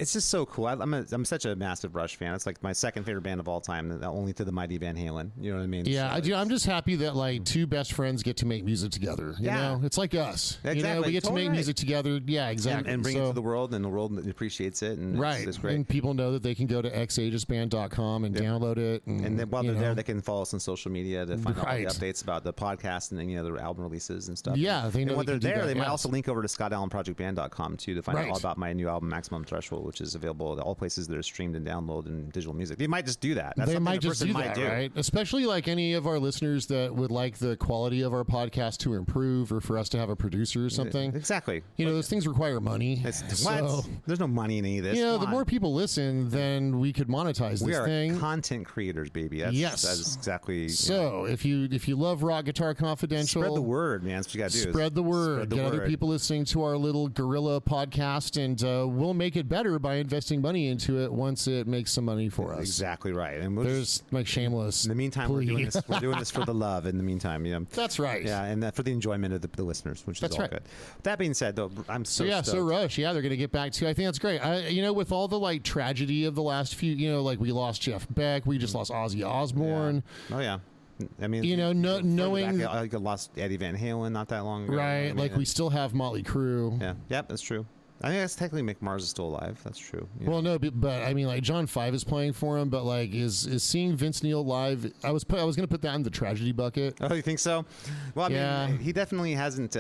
it's just so cool. I'm such a massive Rush fan. It's like my second favorite band of all time, only to the mighty Van Halen. You know what I mean? Yeah, I'm just happy that like two best friends get to make music together. You know, it's like us. Exactly. We get to make music together. Yeah, exactly. And bring it to the world, and the world appreciates it. And it's great. And people know that they can go to xagesband.com and download it. And then while they're there, they can follow us on social media to find all the updates about the podcast and any other album releases and stuff. Yeah, they know. And when they're there, they might also link over to ScottAllenProjectBand.com too to find out all about my new album, Maximum Threshold, which is available at all places that are streamed and downloaded in digital music. They might just do that. They might just do that, right? Especially like any of our listeners that would like the quality of our podcast to improve, or for us to have a producer or something. Exactly. Those things require money. What? There's no money in any of this. The more people listen, then we could monetize this thing. We are content creators, baby. That's exactly. So if you love Rock Guitar Confidential, spread the word, man. That's what you got to do. Spread the word. Get other people listening to our little guerrilla podcast, and we'll make it better by investing money into it once it makes some money for us. Exactly right. And there's like shameless. In the meantime, we're doing this for the love. In the meantime, that's right. Yeah, and for the enjoyment of the listeners, which is all good. That being said, though, I'm so stoked. So Rush, they're going to get back to. I think that's great. With all the like tragedy of the last few, like we lost Jeff Beck, we just lost Ozzy Osbourne. Yeah. Oh yeah. I mean, knowing I lost Eddie Van Halen not that long ago. Right. We still have Motley Crue. Yeah. Yep. That's true. I think that's technically Mick Mars is still alive. That's true. Yeah. Well, no, but I mean, like John 5 is playing for him, but like is seeing Vince Neil live. I was going to put that in the tragedy bucket. Oh, you think so? Well, I mean, he definitely hasn't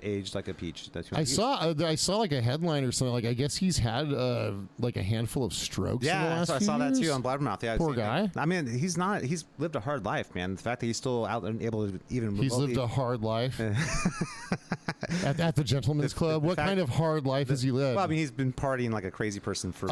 aged like a peach. I saw like a headline or something. Like I guess he's had like a handful of strokes. Yeah, in the last I saw that too on Blabbermouth. Yeah, poor guy. I mean, he's lived a hard life, man. The fact that he's still out and able to even he's lived a hard life. At the Gentleman's Club. What kind of hard life has he lived? Well, I mean, he's been partying like a crazy person for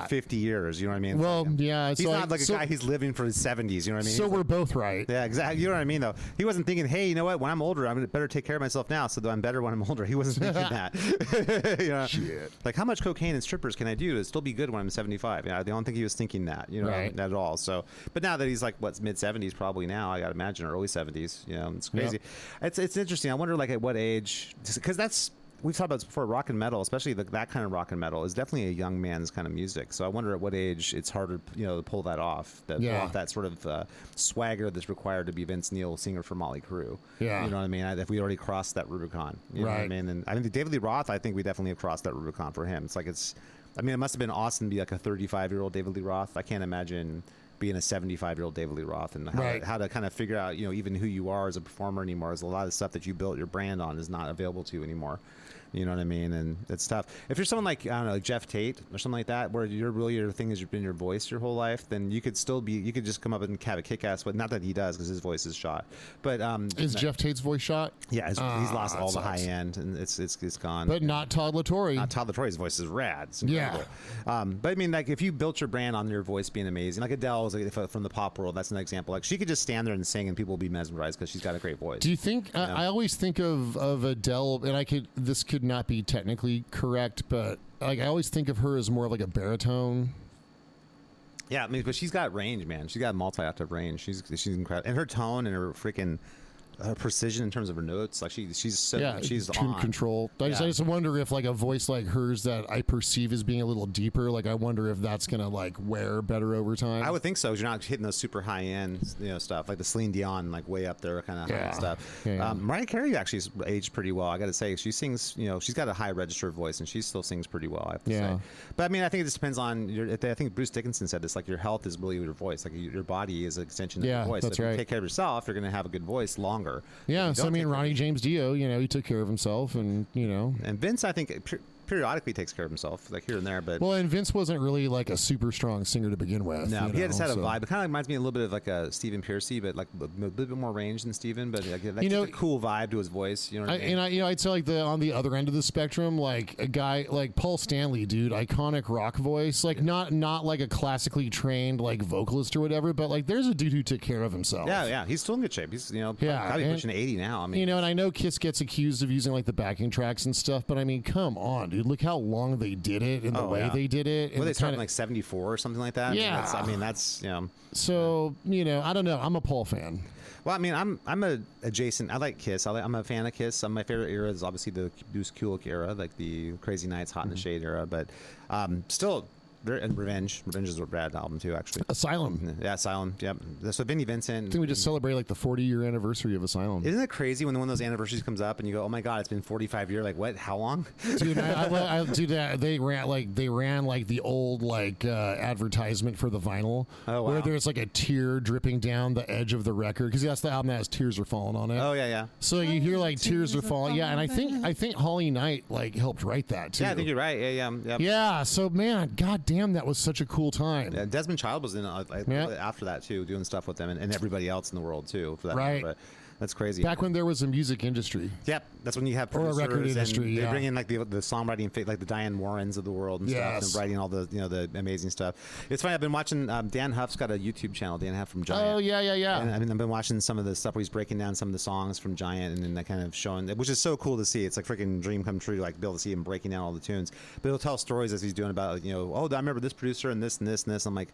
50 years. You know what I mean? Well, yeah. He's not like a guy who's living for his 70s. You know what I mean? So we're both right. Yeah, exactly. You know what I mean, though? He wasn't thinking, hey, you know what? When I'm older, I'm going to better take care of myself now so that I'm better when I'm older. He wasn't thinking that. Shit. Like, how much cocaine and strippers can I do to still be good when I'm 75? I don't think he was thinking that, not at all. So, but now that he's like, mid 70s probably now, I got to imagine, or early 70s. It's crazy. Yep. It's interesting. I wonder, like, at what age, because that's we've talked about this before. Rock and metal, especially that kind of rock and metal, is definitely a young man's kind of music. So I wonder at what age it's harder, to pull that off. Pull off that sort of swagger that's required to be Vince Neil, singer for Motley Crue. Yeah, you know what I mean. If we already crossed that Rubicon, you know what I mean. And I think David Lee Roth, I think we definitely have crossed that Rubicon for him. It must have been awesome to be like a 35-year-old David Lee Roth. I can't imagine being a 75-year-old David Lee Roth, and how to kind of figure out, even who you are as a performer anymore. Is a lot of stuff that you built your brand on is not available to you anymore. You know what I mean? And it's tough. If you're someone like, I don't know, Jeff Tate or something like that, where your thing has been your voice your whole life, then you could just come up and have a kick-ass, but not that he does because his voice is shot. But is Jeff Tate's voice shot? Yeah, he's lost all the high end, and it's gone. But not Todd LaTorre. Not Todd LaTorre's voice is rad. It's incredible. Yeah. But I mean, like, if you built your brand on your voice being amazing, like Adele is from the pop world, that's an example. Like, she could just stand there and sing, and people will be mesmerized because she's got a great voice. Do you think? I always think of Adele, and this could not be technically correct, but like I always think of her as more of like a baritone. Yeah, I mean, but she's got range, man. She's got multi-octave range. She's incredible, and her tone and her freaking precision in terms of her notes, like she's tune control. I just wonder if like a voice like hers that I perceive as being a little deeper, like I wonder if that's gonna like wear better over time. I would think so, because you're not hitting those super high end stuff like the Celine Dion, like way up there kind of high stuff. Mariah Carey actually has aged pretty well, I gotta say. She sings, she's got a high register voice, and she still sings pretty well, I have to say. But I mean, I think it just depends on I think Bruce Dickinson said this, like your health is really your voice, like your body is an extension of your voice. That's so if right. you take care of yourself, you're gonna have a good voice longer. Yeah, so I mean, Ronnie James Dio, he took care of himself, and And Vince, I think, periodically takes care of himself, like here and there. But and Vince wasn't really like a super strong singer to begin with. No, he just had a vibe. It kind of reminds me a little bit of like a Stephen Pearcy, but like a little bit more range than Stephen. But like, that's just a cool vibe to his voice. You know what I mean? And I'd say like on the other end of the spectrum, like a guy like Paul Stanley, dude, iconic rock voice, like not like a classically trained like vocalist or whatever, but like there's a dude who took care of himself. Yeah, he's still in good shape. He's probably pushing 80 now. I mean, and I know Kiss gets accused of using like the backing tracks and stuff, but I mean, come on, dude, look how long they did it and the way they did it. Well, they started in like 74 or something like that. Yeah. That's So, I don't know. I'm a Paul fan. Well, I mean, I'm a adjacent. I like Kiss. I'm a fan of Kiss. My favorite era is obviously the Bruce Kulick era, like the Crazy Nights, Hot in the Shade era. But still, and Revenge. Revenge is a rad album too, actually. Asylum. Yeah, Asylum. Yep. So Vinnie Vincent. I think we just celebrate like the 40-year anniversary of Asylum. Isn't it crazy when one of those anniversaries comes up and you go, "Oh my God, it's been 45 years." Like, what? How long? Dude, they ran like the old like advertisement for the vinyl, where there's like a tear dripping down the edge of the record, because that's the album that has Tears Are Falling on it. Oh yeah. So you hear like Tears Are Falling. Yeah, and I think Holly Knight like helped write that too. Yeah, I think you're right. Yeah. Yeah. So man, God damn, that was such a cool time. Yeah, Desmond Child was in after that too, doing stuff with them and everybody else in the world too. For that right. But that's crazy. Back when there was a music industry. Yep, that's when you have producers or a record industry. They bring in like the songwriting, like the Diane Warrens of the world and stuff, and writing all the the amazing stuff. It's funny. I've been watching. Dan Huff's got a YouTube channel. Dan Huff from Giant. Oh yeah. And I've been watching some of the stuff where he's breaking down some of the songs from Giant, and then that kind of showing, which is so cool to see. It's like freaking dream come true, like be able to see him breaking down all the tunes. But he'll tell stories as he's doing about I remember this producer and this and this and this. I'm like,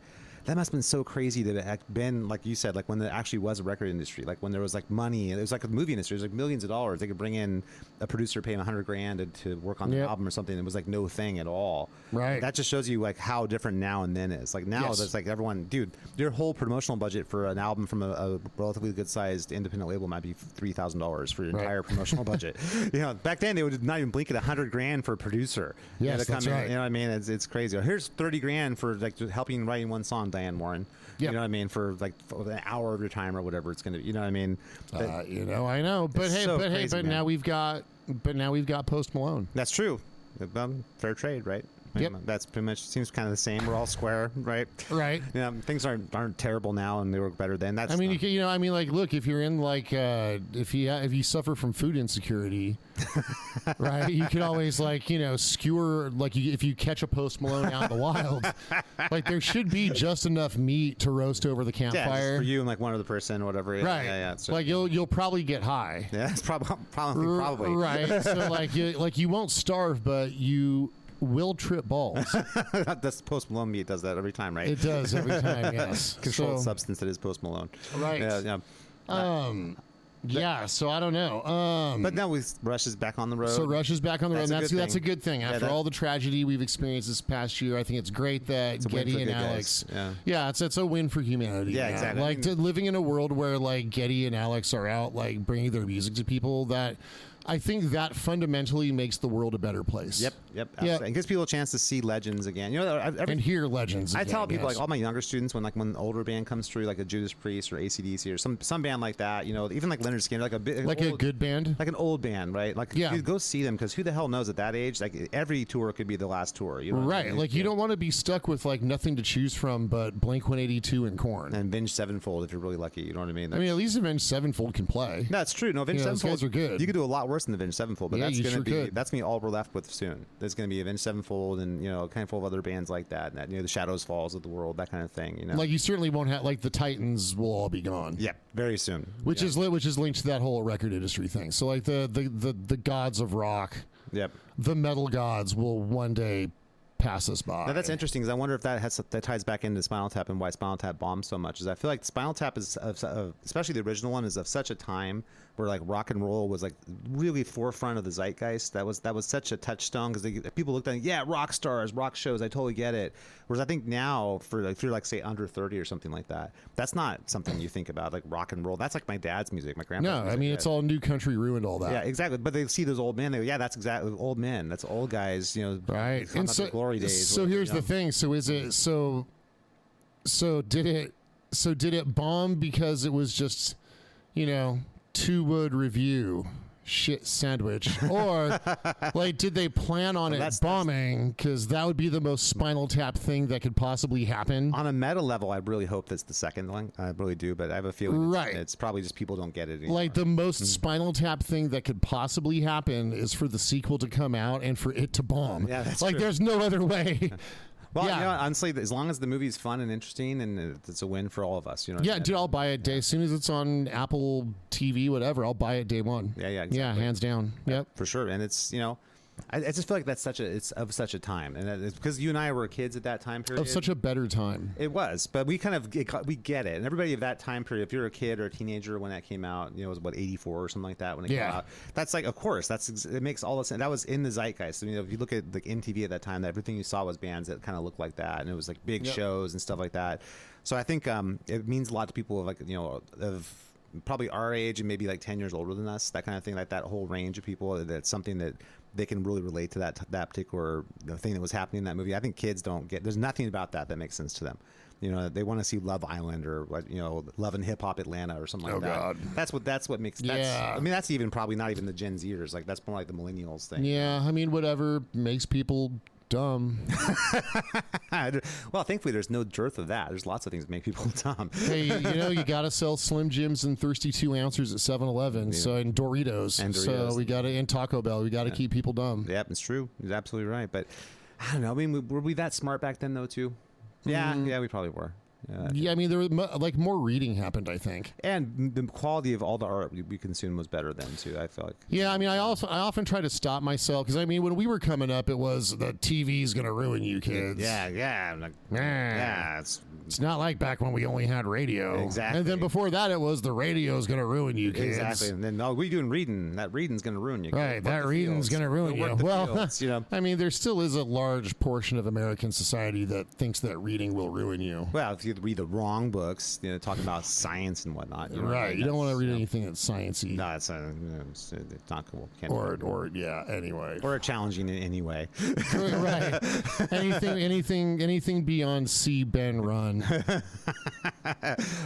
that must have been so crazy that it had been, like you said, like when there actually was a record industry, like when there was like money, it was like a movie industry, it was like millions of dollars. They could bring in a producer paying $100,000 to work on the album or something. It was like no thing at all. Right. That just shows you like how different now and then is. Like now there's like everyone, dude, your whole promotional budget for an album from a relatively good sized independent label might be $3,000 for your entire promotional budget. Back then they would not even blink at $100,000 for a producer. Yes, that's right. You know what I mean? It's crazy. Here's $30,000 for like helping writing one song, Diane Warren. Yep. You know what I mean? For like an hour of your time or whatever it's going to be. You know what I mean? I know. But hey, now we've got Post Malone. That's true. Fair trade, right? Yep. That's pretty much seems kind of the same. We're all square, right? Right. Things aren't terrible now, and they were better then. That's. I mean, like, look, if you're in like, if you suffer from food insecurity, right, you could always like, skewer like if you catch a Post Malone out in the wild, like there should be just enough meat to roast over the campfire for you and like one other person, or whatever. Right. Yeah. Like you'll probably get high. Yeah, it's probably right. So like you won't starve, but you will trip balls. That's Post Malone meat does that every time, right? It does every time. Yes. Controlled substance that is Post Malone. Right. Yeah. Yeah, so I don't know. But now Rush is back on the road. So Rush is back on the road. That's a good thing. After Yeah, all the tragedy we've experienced this past year, I think it's great that Getty and Alex. It's a win for humanity. Yeah, exactly. Like living in a world where like Getty and Alex are out like bringing their music to people, that I think that fundamentally makes the world a better place. Yep. Absolutely. And gives people a chance to see legends again. You know, and hear legends. I again, tell people, like all my younger students, when an older band comes through, like a Judas Priest or AC/DC or some band like that, you know, even like Leonard Skinner, like a good band, like an old band, right? Like, dude, go see them, because who the hell knows at that age? Like every tour could be the last tour, you know? Right. I mean? Like you don't want to be stuck with like nothing to choose from but Blink-182 and Korn and Avenged Sevenfold if you're really lucky. You know what I mean? I mean, at least Avenged Sevenfold can play. That's true. No, Avenged Sevenfold, those guys are good. You could do a lot worse than Avenged Sevenfold, but that's gonna be all we're left with soon. There's going to be Avenged Sevenfold and, you know, a handful of other bands like that, and the Shadows Falls of the world, that kind of thing. You know, like you certainly won't have like the Titans will all be gone. Yeah, very soon. Which is linked to that whole record industry thing. So like the gods of rock, the metal gods will one day pass us by. Now that's interesting, because I wonder if that ties back into Spinal Tap and why Spinal Tap bombed so much. Is I feel like Spinal Tap is especially the original one, is of such a time where like rock and roll was like really forefront of the zeitgeist. That was such a touchstone, because people looked at it, rock stars, rock shows. I totally get it. Whereas I think now, if you're like say under 30 or something like that, that's not something you think about, like rock and roll. That's like my dad's music, my grandpa's music. I mean, it's all New Country ruined all that. Yeah, exactly. But they see those old men, they go, that's exactly old men. That's old guys, you know. Right. And so, glory days. So here's the thing. So is it so did it bomb because it was just, you know, 2-word review shit sandwich, or like did they plan on it bombing, because that would be the most Spinal Tap thing that could possibly happen? On a meta level, I really hope that's the second one. I really do, but I have a feeling it's probably just people don't get it anymore. Like the most Spinal Tap thing that could possibly happen is for the sequel to come out and for it to bomb. Yeah, that's like true. There's no other way. Well, you know, honestly, as long as the movie's fun and interesting, and it's a win for all of us, you know. Yeah, dude, I'll buy it as soon as it's on Apple TV, whatever. I'll buy it day one. Yeah, exactly. Yeah, hands down. Yep, for sure. And it's, you know, I just feel like it's of such a time, and it's because you and I were kids at that time period. Of such a better time. It was, but we get it, and everybody of that time period. If you're a kid or a teenager when that came out, you know, it was 84 or something like that when it came out. That's like, of course, it makes all the sense. That was in the zeitgeist. I mean, if you look at like MTV at that time, everything you saw was bands that kind of looked like that, and it was like big shows and stuff like that. So I think it means a lot to people of like, you know, of probably our age and maybe like 10 years older than us, that kind of thing, like that whole range of people. That's something that they can really relate to, that particular thing that was happening in that movie. I think kids don't get, there's nothing about that makes sense to them. You know, they want to see Love Island or what, you know, Love and Hip Hop Atlanta or something like that. God. That's what makes. I mean, that's even probably not even the Gen Zers. Like that's more like the millennials thing. Yeah, I mean, whatever makes people dumb. Well, thankfully, there's no dearth of that. There's lots of things that make people dumb. Hey, you know, you got to sell Slim Jims and Thirsty 2 ounces at 7-Eleven. So and Doritos. So we got to, and Taco Bell. We got to keep people dumb. Yep, it's true. You're absolutely right. But I don't know. I mean, were we that smart back then, though? Too. Yeah, we probably were. Yeah, I mean, there was like more reading happened, I think, and the quality of all the art we consumed was better then too. I feel like. Yeah, I mean, I often try to stop myself, because I mean, when we were coming up, it was the TV's gonna ruin you kids. Yeah. I'm like, it's not like back when we only had radio. Exactly. And then before that, it was the radio's gonna ruin you kids. Exactly. And then we doing reading. That reading's gonna ruin you. Right. That reading's gonna ruin you. Well, you know. I mean, there still is a large portion of American society that thinks that reading will ruin you. Well, if you read the wrong books, you know, talking about science and whatnot. You know, right. You don't want to read anything that's sciencey. No, it's not cool. Anyway. Or challenging in any way. Right. Anything beyond see Ben run.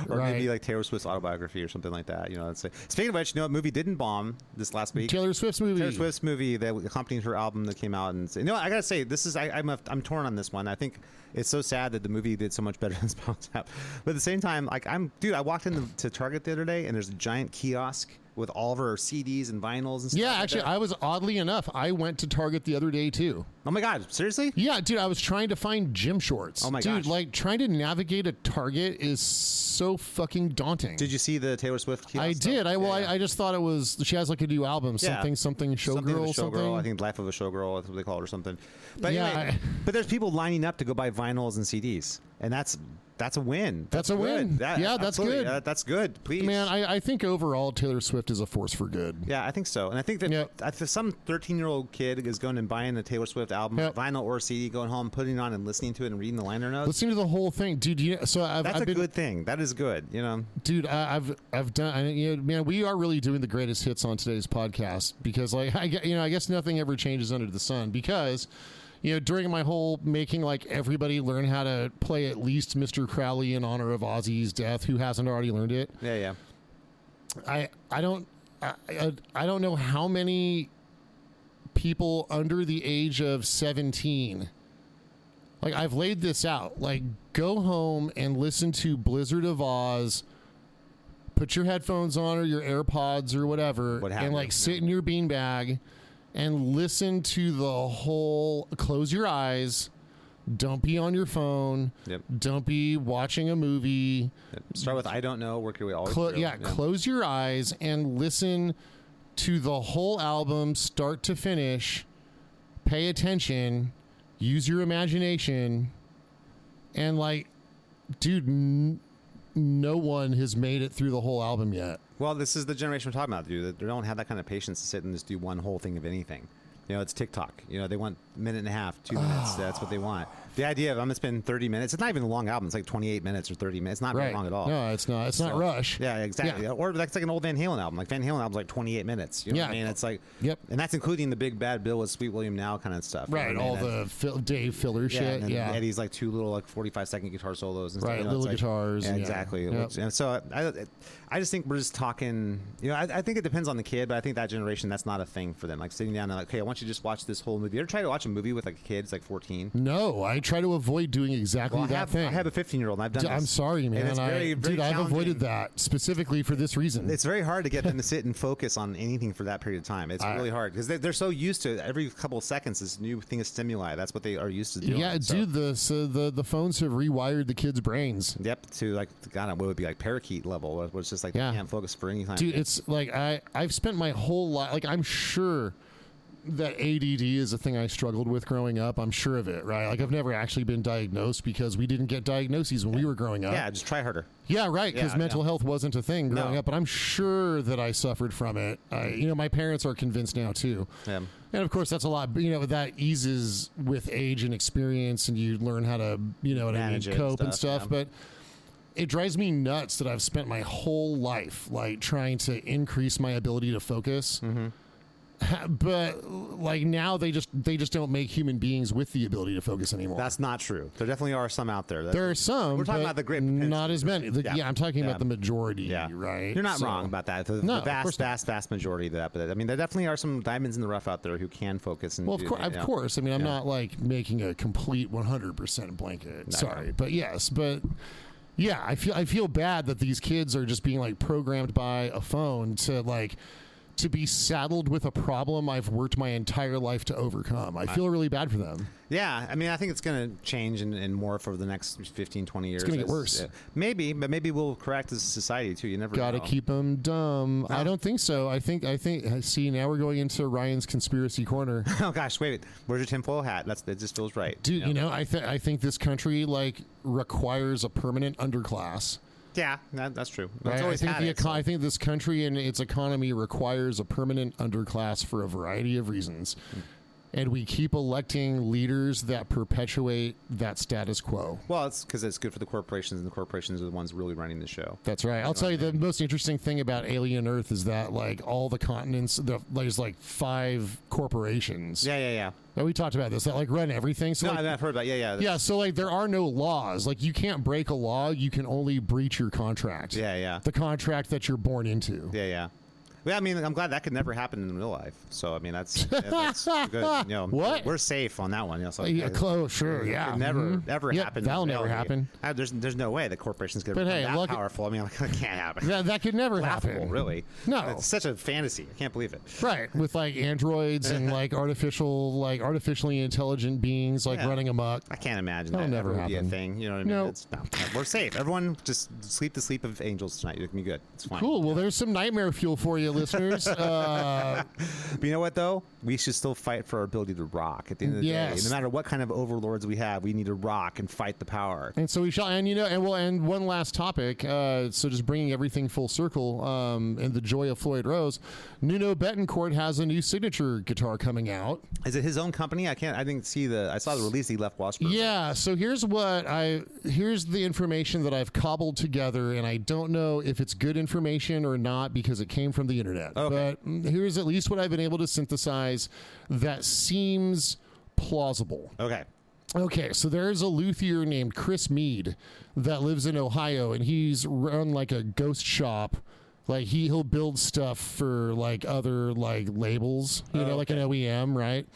Or maybe like Taylor Swift's autobiography or something like that. You know, speaking of which, you know, what movie didn't bomb this last week? Taylor Swift's movie that accompanied her album that came out. And you know, I gotta say, this is I'm torn on this one. I think it's so sad that the movie did so much better than Spinal Tap. But at the same time, like I walked into Target the other day, and there's a giant kiosk with all of her CDs and vinyls and stuff. Yeah, actually, I was, oddly enough, I went to Target the other day too. Oh my God, seriously? Yeah, dude, I was trying to find gym shorts. Oh my God. Dude, like trying to navigate a Target is so fucking daunting. Did you see the Taylor Swift kiosk? I did. I just thought it was, she has like a new album, something Showgirl, something. I think Life of a Showgirl, that's what they call it or something. But anyway, but there's people lining up to go buy vinyls and CDs. And that's that's a win. That's a win. That's good. That's good. Please, man. I think overall Taylor Swift is a force for good. Yeah, I think so. And I think that if some 13-year-old kid is going and buying the Taylor Swift album, vinyl or CD, going home, putting it on and listening to it and reading the liner notes, listening to the whole thing, dude. That's a good thing. That is good. Dude, I've done. Man, we are really doing the greatest hits on today's podcast because, like, I guess nothing ever changes under the sun because. During my whole making like everybody learn how to play at least Mr. Crowley in honor of Ozzy's death, who hasn't already learned it. Yeah. I don't know how many people under the age of 17. Like, I've laid this out. Like, go home and listen to Blizzard of Oz. Put your headphones on or your AirPods or whatever, and like sit in your beanbag. And listen to the whole. Close your eyes. Don't be on your phone. Yep. Don't be watching a movie. Yep. Start with I don't know. Work your way all the way through. Close your eyes and listen to the whole album, start to finish. Pay attention. Use your imagination. And like, dude, no one has made it through the whole album yet. Well, this is the generation we're talking about, dude. They don't have that kind of patience to sit and just do one whole thing of anything. It's TikTok. They want a minute and a half, 2 minutes. That's what they want. The idea of I'm going to spend 30 minutes. It's not even a long album. It's like 28 minutes or 30 minutes. It's not very long at all. No, it's not. It's not Rush. Yeah, exactly. Yeah. Or that's like an old Van Halen album. Like Van Halen album's like 28 minutes. You know what I mean? It's like, yep. And that's including the big bad Bill with Sweet William Now kind of stuff. Right. All the Dave filler shit. And Eddie's like 2 little like 45-second guitar solos and stuff. Right. Little guitars. Yeah, exactly. Yep. And so I just think we're just talking. I think it depends on the kid, but I think that generation, that's not a thing for them. Like sitting down and like, okay, I want you to just watch this whole movie. You ever try to watch a movie with like a kid? It's like 14. No, I try to avoid doing exactly that thing. I have a 15-year-old, and I've done this. I'm sorry, man. And it's very I've avoided that specifically for this reason. It's very hard to get them to sit and focus on anything for that period of time. It's really hard because they're so used to every couple of seconds this new thing of stimuli. That's what they are used to doing. Yeah, dude. The phones have rewired the kids' brains. Yep, to like God, what would be like parakeet level, where it's just like they can't focus for any time. Dude, it's like I've spent my whole life. Like I'm sure that ADD is a thing I struggled with growing up. I'm sure of it, right? Like I've never actually been diagnosed because we didn't get diagnoses when we were growing up. Yeah, just try harder. Yeah, right. Because mental health wasn't a thing growing up, but I'm sure that I suffered from it. My parents are convinced now too. Yeah. And of course, that's a lot. That eases with age and experience, and you learn how to, cope and stuff. Yeah. But it drives me nuts that I've spent my whole life like trying to increase my ability to focus. Mm-hmm. But like now they just don't make human beings with the ability to focus anymore. That's not true. There definitely are some out there. There are some. We're talking about the great, not as many. I'm talking about the majority. Yeah. Right. You're not wrong about that. The vast majority of that. But I mean, there definitely are some diamonds in the rough out there who can focus. And of course. I mean, I'm not like making a complete 100% blanket. No. Sorry, but yes, yeah, I feel bad that these kids are just being like programmed by a phone to be saddled with a problem I've worked my entire life to overcome. I feel really bad for them. Yeah, I mean, I think it's going to change and more for the next 15, 20 years. It's going to get worse. Maybe, but maybe we'll correct as a society, too. You never know. Got to keep them dumb. No. I don't think so. I think. See, now we're going into Ryan's conspiracy corner. Oh, gosh, wait. Where's your tinfoil hat? That just feels right. Dude, I think this country, requires a permanent underclass. Yeah, that's true. Right? I think this country and its economy requires a permanent underclass for a variety of reasons. And we keep electing leaders that perpetuate that status quo. Well, it's because it's good for the corporations, and the corporations are the ones really running the show. That's right. I'll tell you the most interesting thing about Alien Earth is that all the continents, there's 5 corporations. Yeah. We talked about this that run everything. So I've heard about yeah. So there are no laws. You can't break a law. You can only breach your contract. Yeah. The contract that you're born into. Yeah. Well, I mean, I'm glad that could never happen in real life. So, I mean, that's good. What? We're safe on that one. Sure, yeah. It never, ever happen. That'll never happen. There's no way that corporations could become that powerful. I mean, that can't happen. That could never happen. Really? No. It's such a fantasy. I can't believe it. Right. With androids and artificially intelligent beings running amok. I can't imagine that'll never be a thing. You know what I mean? No. We're safe. Everyone just sleep the sleep of angels tonight. You can be good. It's fine. Cool. Well, there's some nightmare fuel for you. listeners. But you know what, though? We should still fight for our ability to rock at the end of the day. No matter what kind of overlords we have, we need to rock and fight the power. And so we shall. And, and one last topic. So just bringing everything full circle and the joy of Floyd Rose. Nuno Betancourt has a new signature guitar coming out. Is it his own company? I didn't see I saw the release. He left Washburn. Yeah. So here's the information that I've cobbled together, and I don't know if it's good information or not because it came from the internet. Okay. But here's at least what I've been able to synthesize that seems plausible. Okay, so there's a luthier named Chris Mead that lives in Ohio, and he's run like a ghost shop. Like he'll build stuff for like other like labels, like an OEM, right?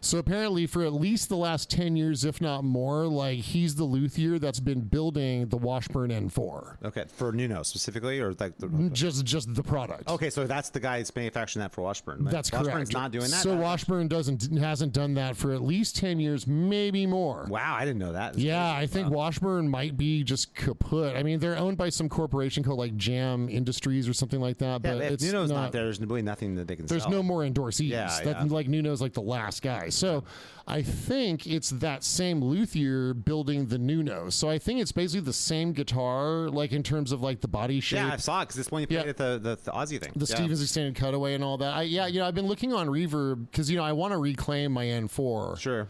So apparently for at least the last 10 years, if not more, like he's the luthier that's been building the Washburn N4. Okay, for Nuno specifically, or like just the product. Okay, so that's the guy that's manufacturing that for Washburn. That's Washburn's correct. Not doing that. So Washburn hasn't done that for at least 10 years, maybe more. Wow, I didn't know that. That's crazy. I think Washburn might be just kaput. I mean, they're owned by some corporation called like Jam Industries or something like that. Yeah, but if it's Nuno's not there, there's really nothing that they can There's sell. no more endorsees. Yeah. Like Nuno's like the last guy. So I think it's that same luthier building the Nuno. So I think it's basically the same guitar, like in terms of like the body shape. Yeah, I saw it because it's when you played at the Aussie thing. The Stevens Extended Cutaway and all that. I've been looking on Reverb because I want to reclaim my N4. Sure.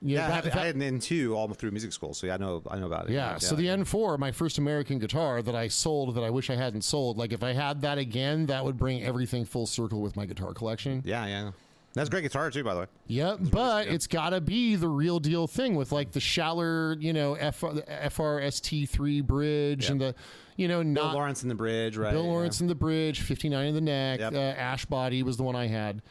Yeah, I had an N2 all through music school, so I know about it. Yeah, so the N4, my first American guitar that I sold that I wish I hadn't sold, like if I had that again, that would bring everything full circle with my guitar collection. Yeah. That's a great guitar too, by the way. Yep, but it's got to be the real deal thing with like the Schaller, FRST3 bridge and the, Bill Lawrence in the bridge, right? Bill Lawrence in the bridge, 59 in the neck. Ash Body was the one I had.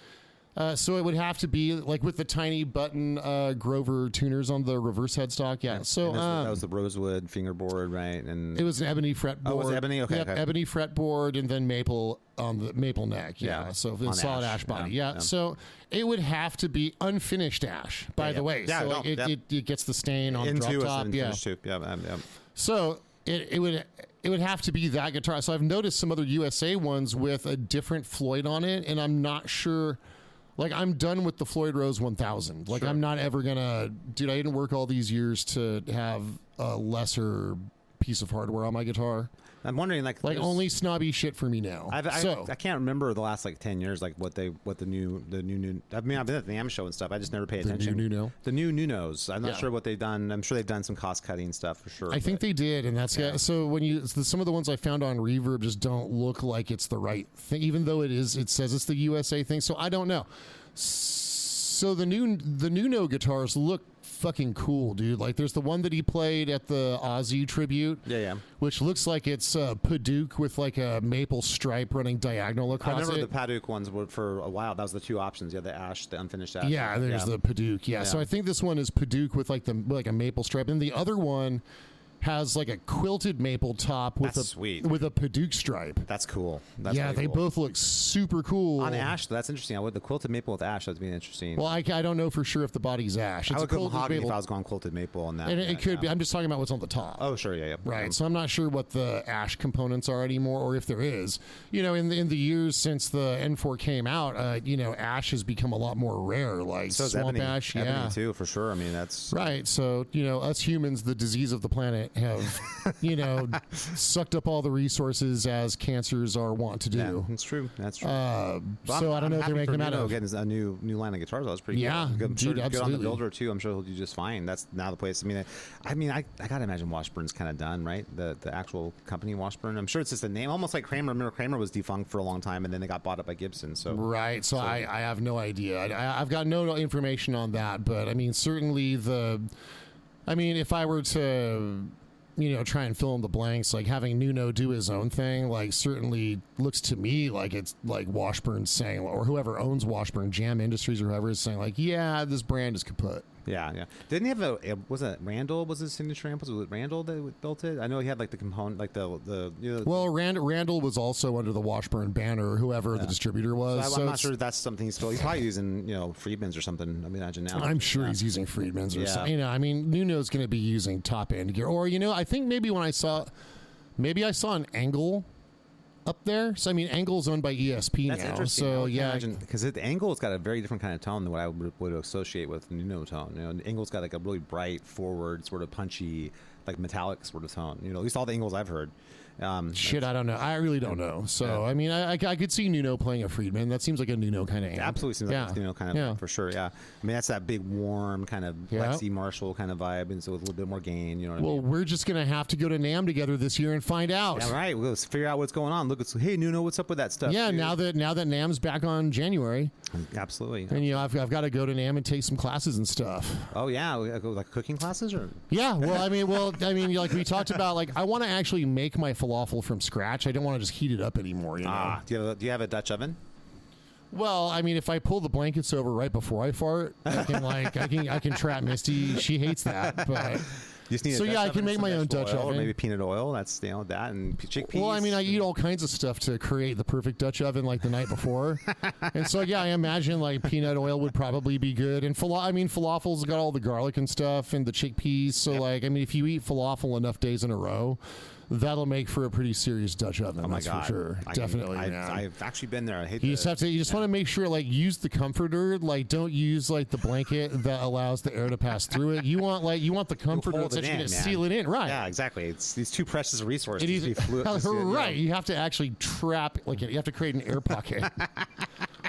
So it would have to be like with the tiny button Grover tuners on the reverse headstock. Yeah. So that was the rosewood fingerboard, right? And it was an ebony fretboard. Oh, was it ebony? Okay. Yep, okay. ebony fretboard and then maple on the maple neck. Yeah. So it's solid ash body. Yeah. So it would have to be unfinished ash, by the way. Yeah, so it gets the stain on the drop top. Yeah. So it would have to be that guitar. So I've noticed some other USA ones with a different Floyd on it, and I'm not sure. Like, I'm done with the Floyd Rose 1000. Like, I'm not ever going to... Dude, I didn't work all these years to have a lesser piece of hardware on my guitar. I'm wondering, like only snobby shit for me now. I can't remember the last, 10 years, what the new... I mean, I've been at the NAMM show and stuff. I just never pay attention. The new Nunos. I'm not sure what they've done. I'm sure they've done some cost-cutting stuff, for sure. I think they did, and that's... So when some of the ones I found on Reverb just don't look like it's the right thing, even though it says it's the USA thing, so I don't know. So the Nuno guitars look fucking cool, dude. Like there's the one that he played at the Ozzy tribute, which looks like it's Paduke with like a maple stripe running diagonal across it. I remember the Paduke ones were for a while. That was the two options. Yeah, the ash, the unfinished ash. Yeah, there's the Paduke. Yeah, so I think this one is Paduke with like a maple stripe, and the other one has like a quilted maple top with a Paduke stripe. That's cool. They both look super cool. On ash, that's interesting. The quilted maple with ash, that'd be interesting. Well, I don't know for sure if the body's ash. I would go mahogany if I was going quilted maple on that. And it could be. I'm just talking about what's on the top. Oh, sure, yeah. Right. So I'm not sure what the ash components are anymore, or if there is. In the years since the N4 came out, ash has become a lot more rare. Like so swamp ash, ebony too, for sure. I mean, that's right. So us humans, the disease of the planet, have sucked up all the resources as cancers are wont to do. Yeah, that's true. So I don't know if they're making them out of getting a new line of guitars. That was pretty cool. Dude, absolutely. Good on the builder too. I'm sure he'll do just fine. That's now the place. I gotta imagine Washburn's kind of done, right? The actual company Washburn. I'm sure it's just a name, almost like Kramer. Remember, Kramer was defunct for a long time, and then they got bought up by Gibson. So right. So I have no idea. I've got no information on that, but certainly if I were to try and fill in the blanks, like having Nuno do his own thing, like certainly looks to me like it's like Washburn saying, or whoever owns Washburn, Jam Industries or whoever is saying like, yeah, this brand is kaput. Yeah. Didn't he have was it Randall was his signature amp? Was it Randall that built it? I know he had like the component, like the Well, Randall was also under the Washburn banner, or whoever the distributor was. So I'm not sure that's something he's probably using, Friedman's or something. I imagine now. I'm sure he's using Friedman's or something. Nuno's going to be using top end gear, or I think maybe I saw an angle up there. So I mean, Angle's owned by ESP That's now. interesting. So yeah, because the Angle's got a very different kind of tone than what I would associate with Nuno tone. You know, Angle's got like a really bright, forward, sort of punchy, like metallic sort of tone. You know, at least all the Angles I've heard. Shit, I don't know. I really don't know. So I mean, I could see Nuno playing a Friedman. That seems like a Nuno kind of amp. Absolutely seems like a Nuno kind of for sure. Yeah, I mean that's that big warm kind of Lexi Marshall kind of vibe, and so with a little bit more gain. You know. What I mean? We're just gonna have to go to NAMM together this year and find out. Yeah, right. We'll figure out what's going on. Look, hey Nuno, what's up with that stuff? Yeah, dude? now that NAMM's back on January. Absolutely. And I've got to go to NAMM and take some classes and stuff. Oh yeah, we go like cooking classes or. Yeah, well, I mean, like we talked about, like I want to actually make my falafel from scratch. I don't want to just heat it up anymore. You know. Do you have a Dutch oven? Well, I mean, if I pull the blankets over right before I fart, I can trap Misty. She hates that, but. You just need so I can make my own Dutch oven, or maybe peanut oil. That's that and chickpeas. Well, I mean, I eat all kinds of stuff to create the perfect Dutch oven, like the night before, and so I imagine like peanut oil would probably be good. And falafel's got all the garlic and stuff, and the chickpeas. So like, I mean, if you eat falafel enough days in a row, that'll make for a pretty serious Dutch oven. Oh my that's God. for sure. Definitely. I've actually been there. I hate. You just want to make sure, like, use the comforter. Like, don't use like the blanket that allows the air to pass through it. You want the comforter that's actually going to seal it in, right? Yeah, exactly. It's these two precious resources. Right. You have to actually trap, like, you have to create an air pocket.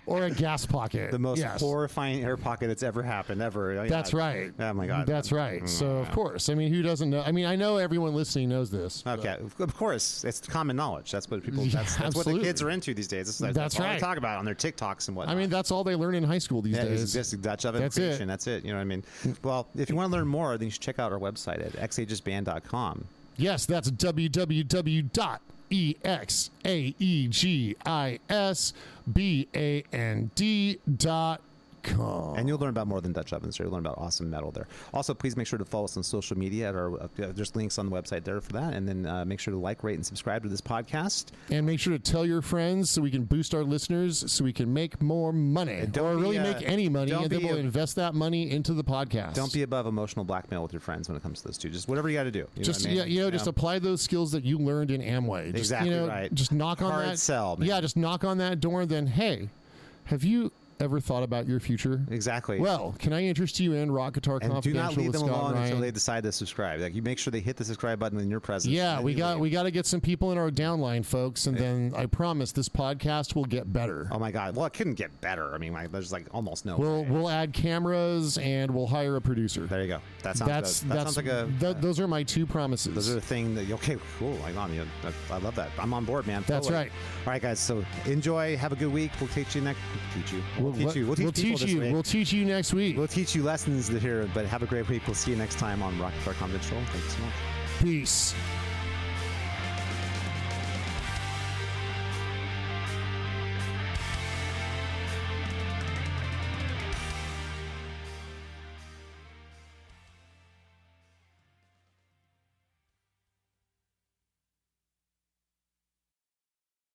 Or a gas pocket. The most horrifying air pocket that's ever happened, ever. That's right. Oh, my God. That's right. So, of course. I mean, who doesn't know? I mean, I know everyone listening knows this. Okay. Of course. It's common knowledge. That's what people, that's what the kids are into these days. That's right. All they talk about on their TikToks and whatnot. I mean, that's all they learn in high school these days. It's just Dutch oven creation. That's it. You know what I mean? Well, if you want to learn more, then you should check out our website at xaegisband.com. Yes, that's www.exaegisband.com. And you'll learn about more than Dutch ovens. You'll learn about awesome metal there. Also, please make sure to follow us on social media. There's links on the website there for that. And then make sure to like, rate, and subscribe to this podcast. And make sure to tell your friends so we can boost our listeners so we can make more money. Or really make any money. And then we'll invest that money into the podcast. Don't be above emotional blackmail with your friends when it comes to those two. Just whatever you got to do. Just apply those skills that you learned in Amway. Exactly right. Just knock on that. Hard sell, man. Yeah, just knock on that door and then, hey, have you ever thought about your future? Exactly. Well, can I interest you in Rock Guitar Confidential? Do not leave them alone Ryan? until they decide to subscribe. Like, you make sure they hit the subscribe button in your presence. Yeah, we got to get some people in our downline, folks, and then I promise this podcast will get better. Oh my God! Well, it couldn't get better. I mean, there's like almost no. We'll add cameras and we'll hire a producer. There you go. That sounds like a. Those are my two promises. Those are the thing that cool. I love that. I'm on board, man. That's right. All right, guys. So enjoy. Have a good week. We'll teach you next. We'll teach you next week. We'll teach you lessons here, but have a great week. We'll see you next time on Rock Guitar Confidential. Thank you so much. Peace.